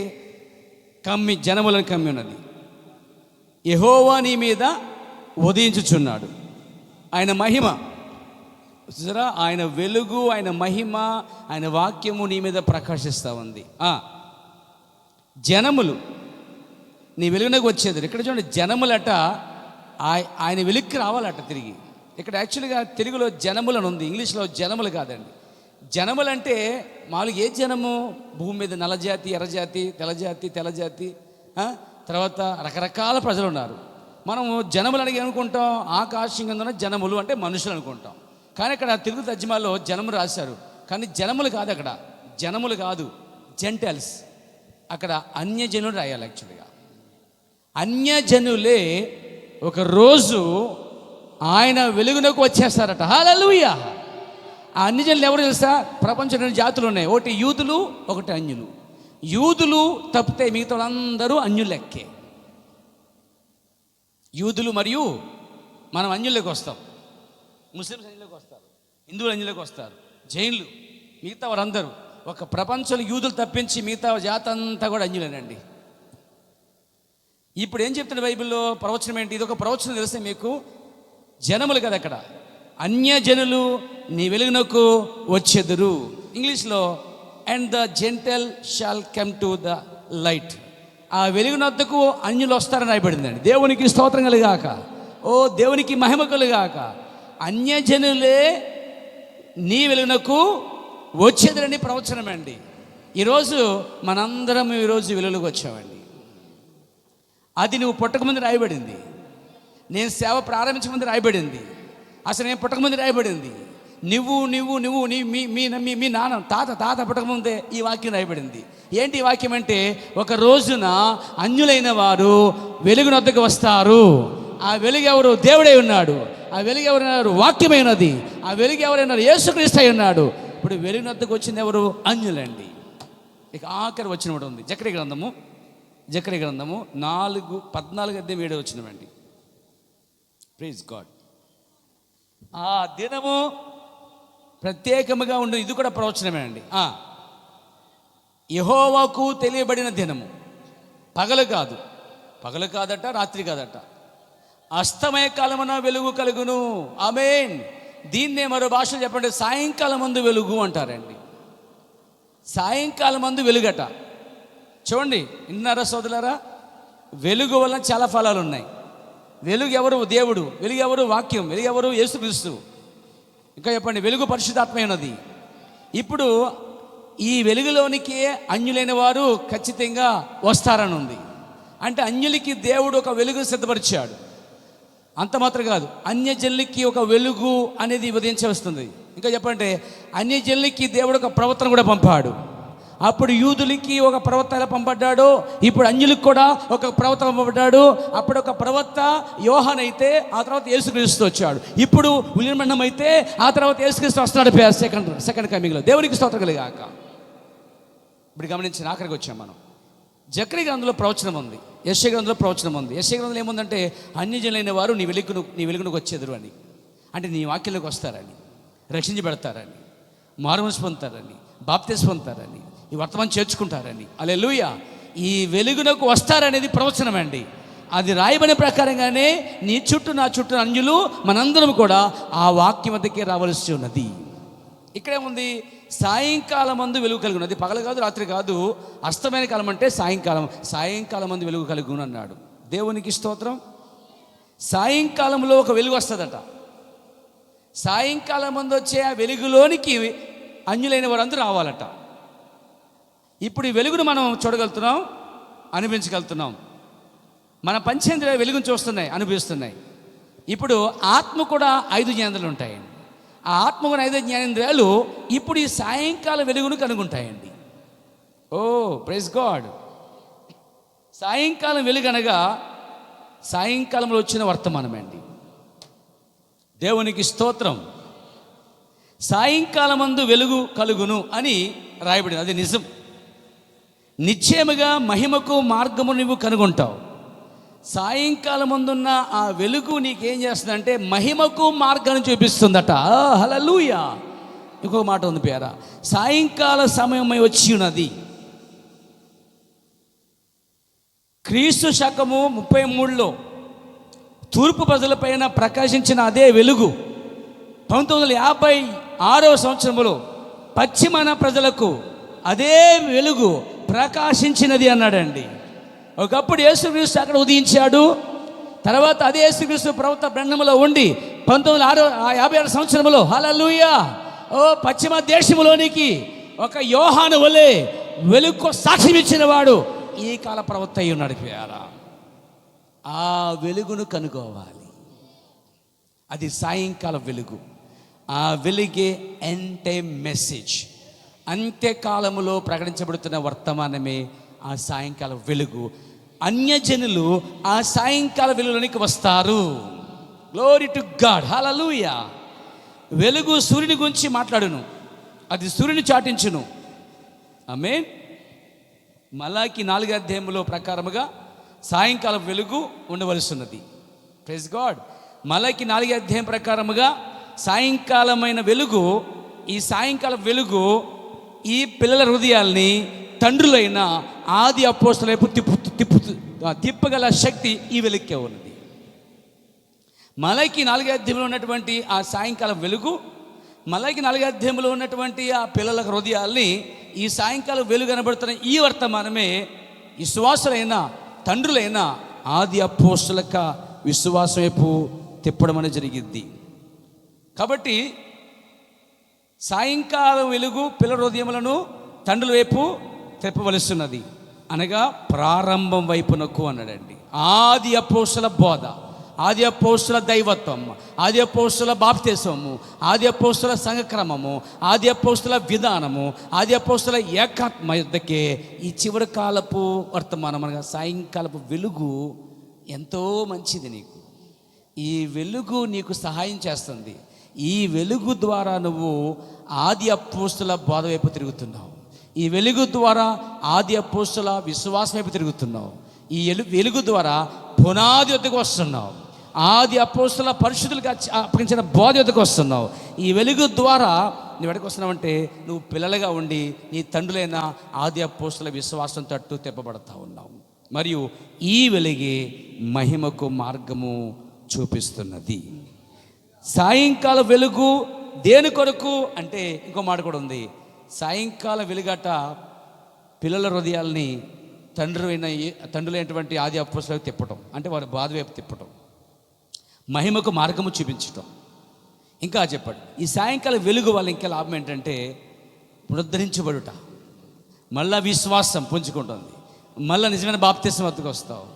జనములను కమ్మి ఉన్నది. యెహోవా నీ మీద ఉదయించుచున్నాడు. ఆయన మహిమ చూసారా, ఆయన వెలుగు, ఆయన మహిమ, ఆయన వాక్యము నీ మీద ప్రకాశిస్తూ ఉంది. జనములు నీ వెలుగునకు వచ్చేది. ఇక్కడ చూడండి, జనములట ఆయన వెలుగుకి రావాలట తిరిగి. ఇక్కడ యాక్చువల్గా తెలుగులో జనములు అని ఉంది, ఇంగ్లీష్లో జనములు కాదండి. జనములు అంటే మామూలుగా ఏ జనము? భూమి మీద నల్లజాతి, ఎర్రజాతి, తెల్లజాతి, తర్వాత రకరకాల ప్రజలు ఉన్నారు. మనము జనములు అనగా ఏమనుకుంటాం? ఆకాశం కింద జనములు అంటే మనుషులు అనుకుంటాం. కానీ ఇక్కడ తెలుగు తర్జుమాలో జనము రాశారు, కానీ జనములు కాదు, అక్కడ జనములు కాదు, జెంటల్స్. అక్కడ అన్యజనులు రాయాలి. యాక్చువల్గా అన్యజనులే ఒక రోజు ఆయన వెలుగునకు వచ్చేస్తారట. హల్లెలూయా. ఆ అన్యజనులు ఎవరు తెలుసా? ప్రపంచంలో 2 జాతులు ఉన్నాయి, ఒకటి యూదులు, ఒకటి అన్యులు. యూదులు తప్పితే మిగతా వాళ్ళందరూ అన్యులెక్కే. యూదులు మరియు మనం అన్యుల్లోకి వస్తాం. ముస్లిమ్స్ అన్యులోకి వస్తారు, హిందువులు అన్యులోకి వస్తారు, జైన్లు, మిగతా వారందరూ. ఒక ప్రపంచంలో యూదులు తప్పించి మిగతా జాతి అంతా కూడా అన్యులేనండి. ఇప్పుడు ఏం చెప్తున్న బైబిల్లో ప్రవచనం ఏంటి? ఇది ఒక ప్రవచనం తెలిస్తే మీకు. జనములు కదా అక్కడ, అన్యజనులు నీ వెలుగునకు వచ్చెదరు. ఇంగ్లీష్లో and the gentle shawl come to the light. ఆ వెలుగునొద్దకు అన్యులు వస్తారని రాయబడిందండి. దేవునికి స్తోత్రం కలుగాక. ఓ దేవునికి మహిమ కలుగాక. అన్యజనులే నీ వెలుగునకు వచ్చేదని ప్రవచనం అండి. ఈరోజు మనందరం ఈరోజు వెలుగులోకి వచ్చామండి. అది నువ్వు పుట్టకముందు రాయబడింది. నేను సేవ ప్రారంభించకముందు రాయబడింది. అసలు నేను పుట్టకముందు రాయబడింది. నువ్వు నీ మీ నాన్న తాత పుట్టకముందే ఈ వాక్యం రాయబడింది. ఏంటి ఈ వాక్యం అంటే, ఒక రోజున అన్యులైన వారు వెలుగునొద్దకు వస్తారు. ఆ వెలుగు ఎవరు? దేవుడై ఉన్నాడు. ఆ వెలుగు ఎవరైనారు? వాక్యమైనది. ఆ వెలుగు ఎవరైనా యేసుక్రీస్తు అయి ఉన్నాడు. ఇప్పుడు వెలుగునొద్దకు వచ్చింది ఎవరు? అన్యులండి. ఇక ఆఖరి వచ్చిన కూడా ఉంది. జకర్యా గ్రంథము 4:14 వచ్చినవండి. Praise God. ఆ దినము ప్రత్యేకముగా ఉండి, ఇది కూడా ప్రవచనమే అండి. యెహోవాకు తెలియబడిన దినము, పగలు కాదట, రాత్రి కాదట, అస్తమయ కాలమున వెలుగు కలుగును. ఆమేన్. దీన్నే మరో భాషలో చెప్పండి, సాయంకాలం మందు వెలుగు అంటారండి. సాయంకాలం మందు వెలుగట. చూడండి, విన్నారా సోదరులారా? వెలుగు వల్ల చాలా ఫలాలు ఉన్నాయి. వెలుగు ఎవరు? దేవుడు. వెలుగు ఎవరు? వాక్యం. వెలుగు ఎవరు? యేసుక్రీస్తు. ఇంకా చెప్పండి, వెలుగు పరిశుద్ధాత్మైనది. ఇప్పుడు ఈ వెలుగులోనికి అన్యులైన వారు ఖచ్చితంగా వస్తారని ఉంది. అంటే అన్యులకి దేవుడు ఒక వెలుగు సిద్ధపరిచాడు. అంత మాత్రం కాదు, అన్యజనులకి ఒక వెలుగు అనేది ఉదయించవస్తుంది. ఇంకా చెప్పండి, అన్యజనులకి దేవుడు ఒక ప్రవక్తను కూడా పంపాడు. అప్పుడు యూదులకి ఒక ప్రవక్త ఎలా పంపడ్డాడో, ఇప్పుడు అన్యులకు కూడా ఒక ప్రవక్త పంపబడ్డాడు. అప్పుడు ఒక ప్రవక్త యోహాన్ అయితే, ఆ తర్వాత యేసుక్రీస్తు వచ్చాడు. ఇప్పుడు విలియం బ్రన్హాం అయితే, ఆ తర్వాత యేసుక్రీస్తు వస్తున్నాడు సెకండ్ కమింగ్లో. దేవునికి స్తోత్రం కలుగాక. ఇప్పుడు గమనించిన ఆఖరికి వచ్చాం మనం. జకర్యా గ్రంథంలో ప్రవచనం ఉంది, యెషయా గ్రంథంలో ప్రవచనం ఉంది. యెషయా గ్రంథంలో ఏముందంటే, అన్యజనులైన వారు నీ వెలుగునకు వచ్చేదురు అని, అంటే నీ వాక్యంలోకి వస్తారని, రక్షించబెడతారని, మారుమనసు పొందుతారని, బాప్తిస్మం పొందుతారని, ఈ వర్తమానం చేర్చుకుంటారని. హల్లెలూయా. ఈ వెలుగునకు వస్తారనేది ప్రవచనం అండి. అది రాయబడిన ప్రకారంగానే నీ చుట్టూ నా చుట్టూ అన్యులు మనందరం కూడా ఆ వాక్యం వద్దకే రావలసి ఉన్నది. ఇక్కడేముంది? సాయంకాలం మందు వెలుగు కలుగున్నది. పగలు కాదు, రాత్రి కాదు, అస్తమైన కాలం అంటే సాయంకాలం మందు వెలుగు కలుగును అన్నాడు. దేవునికి స్తోత్రం. సాయంకాలంలో ఒక వెలుగు వస్తుందట. సాయంకాలం మందు వచ్చే ఆ వెలుగులోనికి అన్యులైన వారందరూ రావాలట. ఇప్పుడు ఈ వెలుగును మనం చూడగలుగుతున్నాం, అనిపించగలుగుతున్నాం. మన పంచేంద్రియాలు వెలుగును చూస్తున్నాయి, అనుభవిస్తున్నాయి. ఇప్పుడు ఆత్మ కూడా 5 జ్ఞానేంద్రియాలు ఉంటాయండి. ఆ ఆత్మ కూడా 5 జ్ఞానేంద్రియాలు ఇప్పుడు ఈ సాయంకాల వెలుగును కనుగొంటాయండి. ఓ ప్రైజ్ గాడ్. సాయంకాలం వెలుగు అనగా సాయంకాలంలో వచ్చిన వర్తమానం అండి. దేవునికి స్తోత్రం. సాయంకాలమందు వెలుగు కలుగును అని రాయబడింది. అది నిజం. నిశ్చయముగా మహిమకు మార్గము నువ్వు కనుగొంటావు. సాయంకాలం ముందున్న ఆ వెలుగు నీకేం చేస్తుందంటే మహిమకు మార్గాన్ని చూపిస్తుందట. హల్లెలూయా. ఇంకొక మాట ఉంది పేరా, సాయంకాల సమయమై వచ్చి ఉన్నది. క్రీస్తు శకము 33లో తూర్పు ప్రజలపైన ప్రకాశించిన అదే వెలుగు 1956వ సంవత్సరంలో పశ్చిమాన ప్రజలకు అదే వెలుగు ప్రకాశించినది అన్నాడండి. ఒకప్పుడు యేసుక్రీస్తు అక్కడ ఉదయించాడు. తర్వాత అదే యేసుక్రీస్తు ప్రవక్త బ్రహ్మలో ఉండి 1956 సంవత్సరంలో హల్లెలూయా పశ్చిమ దేశంలోనికి ఒక యోహాను వలె వెలుగు సాక్ష్యం ఇచ్చిన వాడు ఈ కాల ప్రవక్త అయి ఉన్నాడు. ఆ వెలుగును కనుగోవాలి. అది సాయంకాల వెలుగు. ఆ వెలుగే ఎండ్ టైమ్ మెసేజ్. అంత్యకాలములో ప్రకటించబడుతున్న వర్తమానమే ఆ సాయంకాల వెలుగు. అన్యజనులు ఆ సాయంకాల వెలుగులోనికి వస్తారు. Glory to God. హల్లెలూయా. వెలుగు సూర్యుని గురించి మాట్లాడును, అది సూర్యుని చాటించును. ఆమేన్. మలాకి 4వ అధ్యాయంలో ప్రకారముగా సాయంకాలం వెలుగు ఉండవలసి ఉన్నది. Praise God. మలాకి 4వ అధ్యాయం ప్రకారముగా సాయంకాలమైన వెలుగు, ఈ సాయంకాలం వెలుగు ఈ పిల్లల హృదయాల్ని తండ్రులైన ఆది అపోస్తలుల వైపు తిప్పగల శక్తి ఈ వెలుగుకే ఉన్నది. మలాకి 4వ అధ్యాయంలో ఉన్నటువంటి ఆ సాయంకాలం వెలుగు, మలాకి 4వ అధ్యాయంలో ఉన్నటువంటి ఆ పిల్లల హృదయాల్ని ఈ సాయంకాలం వెలుగు కనబడుతున్న ఈ వర్తమానమే విశ్వాసులైన తండ్రులైన ఆది అపోస్తలుల విశ్వాసం వైపు తిప్పడం అనేది జరిగిద్ది. కాబట్టి సాయంకాలం వెలుగు పిల్లల హృదయములను తండ్రుల వైపు తిప్పవలసినది, అనగా ప్రారంభం వైపునకు అన్నాడండి. ఆది అపోస్తల బోధ, ఆది అపోస్తల దైవత్వం, ఆది అపోస్తల బాప్తిస్మము, ఆది అపోస్తల సంఘక్రమము, ఆది అపోస్తల విధానము, ఆది అపోస్తల ఏకాత్మ యుద్ధకే ఈ చివరి కాలపు వర్తమానం అనగా సాయంకాలపు వెలుగు ఎంతో మంచిది. నీకు ఈ వెలుగు నీకు సహాయం చేస్తుంది. ఈ వెలుగు ద్వారా నువ్వు ఆది అపోస్తల బోధ వైపు తిరుగుతున్నావు. ఈ వెలుగు ద్వారా ఆది అపోస్తల విశ్వాసం వైపు తిరుగుతున్నావు. ఈ వెలుగు ద్వారా పునాది వద్దకు వస్తున్నావు. ఆది అపోస్తల పరిశుద్ధులుగా అప్పగించిన బోధ వద్దకు వస్తున్నావు. ఈ వెలుగు ద్వారా నువ్వు ఎక్కడికి వస్తున్నావంటే నువ్వు పిల్లలుగా ఉండి నీ తండ్రులైన ఆది అపోస్తల విశ్వాసం తట్టు తిప్పబడతా ఉన్నావు. మరియు ఈ వెలుగే మహిమకు మార్గము చూపిస్తున్నది. సాయంకాల వెలుగు దేని కొరకు అంటే ఇంకో మాట కూడా ఉంది. సాయంకాల వెలుగట పిల్లల హృదయాల్ని తండ్రులైనటువంటి ఆది అపోస్తలకు తిప్పటం, అంటే వారి బాధ వైపు తిప్పటం, మహిమకు మార్గము చూపించటం. ఇంకా చెప్పాడు, ఈ సాయంకాల వెలుగు వల్ల ఇంకా లాభం ఏంటంటే పునరుద్ధరించబడుట, మళ్ళా విశ్వాసం పుంజుకుంటుంది, మళ్ళీ నిజమైన బాప్తిస్మం వద్దకు వస్తావు.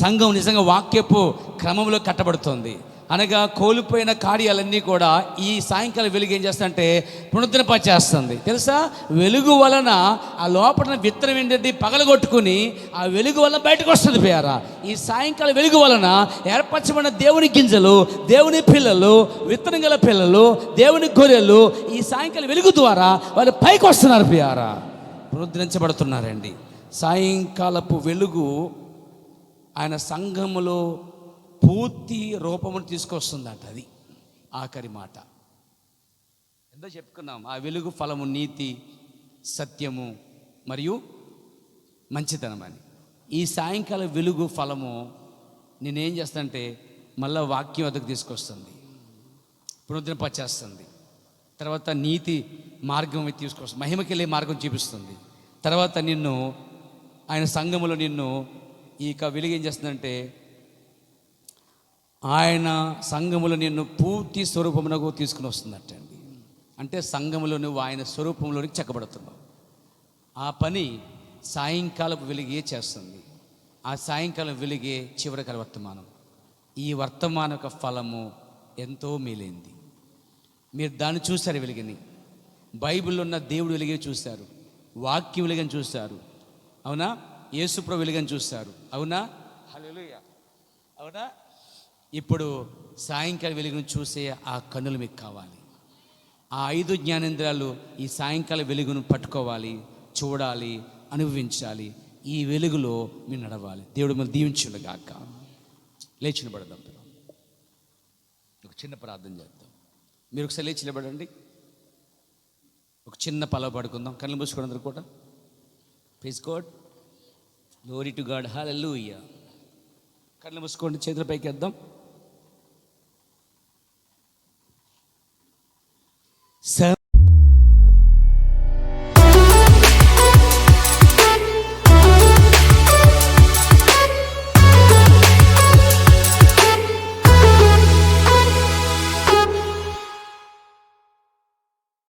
సంఘం నిజంగా వాక్యపు క్రమంలో కట్టబడుతుంది. అనగా కోల్పోయిన కార్యాలన్నీ కూడా ఈ సాయంకాలం వెలుగు ఏం చేస్తుందంటే పునరుద్ధరింపచేస్తుంది. తెలుసా, వెలుగు వలన ఆ లోపల విత్తనం ఏంటంటే పగలగొట్టుకుని ఆ వెలుగు వలన బయటకు వస్తుంది. పేరా ఈ సాయంకాలం వెలుగు వలన ఏర్పరచబడిన దేవుని గింజలు, దేవుని పిల్లలు, విత్తనం గల పిల్లలు, దేవుని గొర్రెలు ఈ సాయంకాలం వెలుగు ద్వారా వాళ్ళు పైకి వస్తున్నారు. పేరా పునరుద్ధరించబడుతున్నారండి. సాయంకాలపు వెలుగు ఆయన సంఘములో పూర్తి రూపమును తీసుకొస్తుందట. అది ఆఖరి మాట. ఎంతో చెప్పుకున్నాం. ఆ వెలుగు ఫలము నీతి, సత్యము మరియు మంచితనం అని. ఈ సాయంకాలం వెలుగు ఫలము నేనేం చేస్తానంటే మళ్ళీ వాక్యం వద్దకు తీసుకొస్తుంది, పునరుద్ధరింపచేస్తుంది. తర్వాత నీతి మార్గం తీసుకొస్తుంది, మహిమకి వెళ్ళే మార్గం చూపిస్తుంది. తర్వాత నిన్ను ఆయన సంఘములో నిన్ను ఈ వెలుగు ఏం చేస్తుందంటే ఆయన సంఘములో నిన్ను పూర్తి స్వరూపమునకు తీసుకుని వస్తుందటండి. అంటే సంఘములో నువ్వు ఆయన స్వరూపంలోనికి చెక్కబడుతున్నావు. ఆ పని సాయంకాలపు వెలుగే చేస్తుంది. ఆ సాయంకాలం వెలుగే చివరికాల వర్తమానం. ఈ వర్తమాన యొక్క ఫలము ఎంతో మేలైంది. మీరు దాన్ని చూశారు, వెలుగుని. బైబిల్లో ఉన్న దేవుడు వెలుగే చూశారు, వాక్యం వెలుగని చూశారు, అవునా? యేసుప్రభు వెలుగని చూశారు, అవునా? హల్లెలూయా, అవునా? ఇప్పుడు సాయంకాల వెలుగును చూసే ఆ కన్నులు మీకు కావాలి. ఆ 5 జ్ఞానేంద్రియాలు ఈ సాయంకాల వెలుగును పట్టుకోవాలి, చూడాలి, అనుభవించాలి. ఈ వెలుగులో మీరు నడవాలి. దేవుడు మిమ్మల్ని దీవించుగాక. లేచి నిలబడదాం. ఒక చిన్న ప్రార్థన చేద్దాం. మీరు ఒకసారి లేచి నిలబడండి. ఒక చిన్న పలవ పడుకుందాం. కళ్ళు మూసుకోండి అందరూ కూడా. Praise God, glory to God, hallelujah. కళ్ళు మూసుకోండి, చేతుల పైకి వేద్దాం.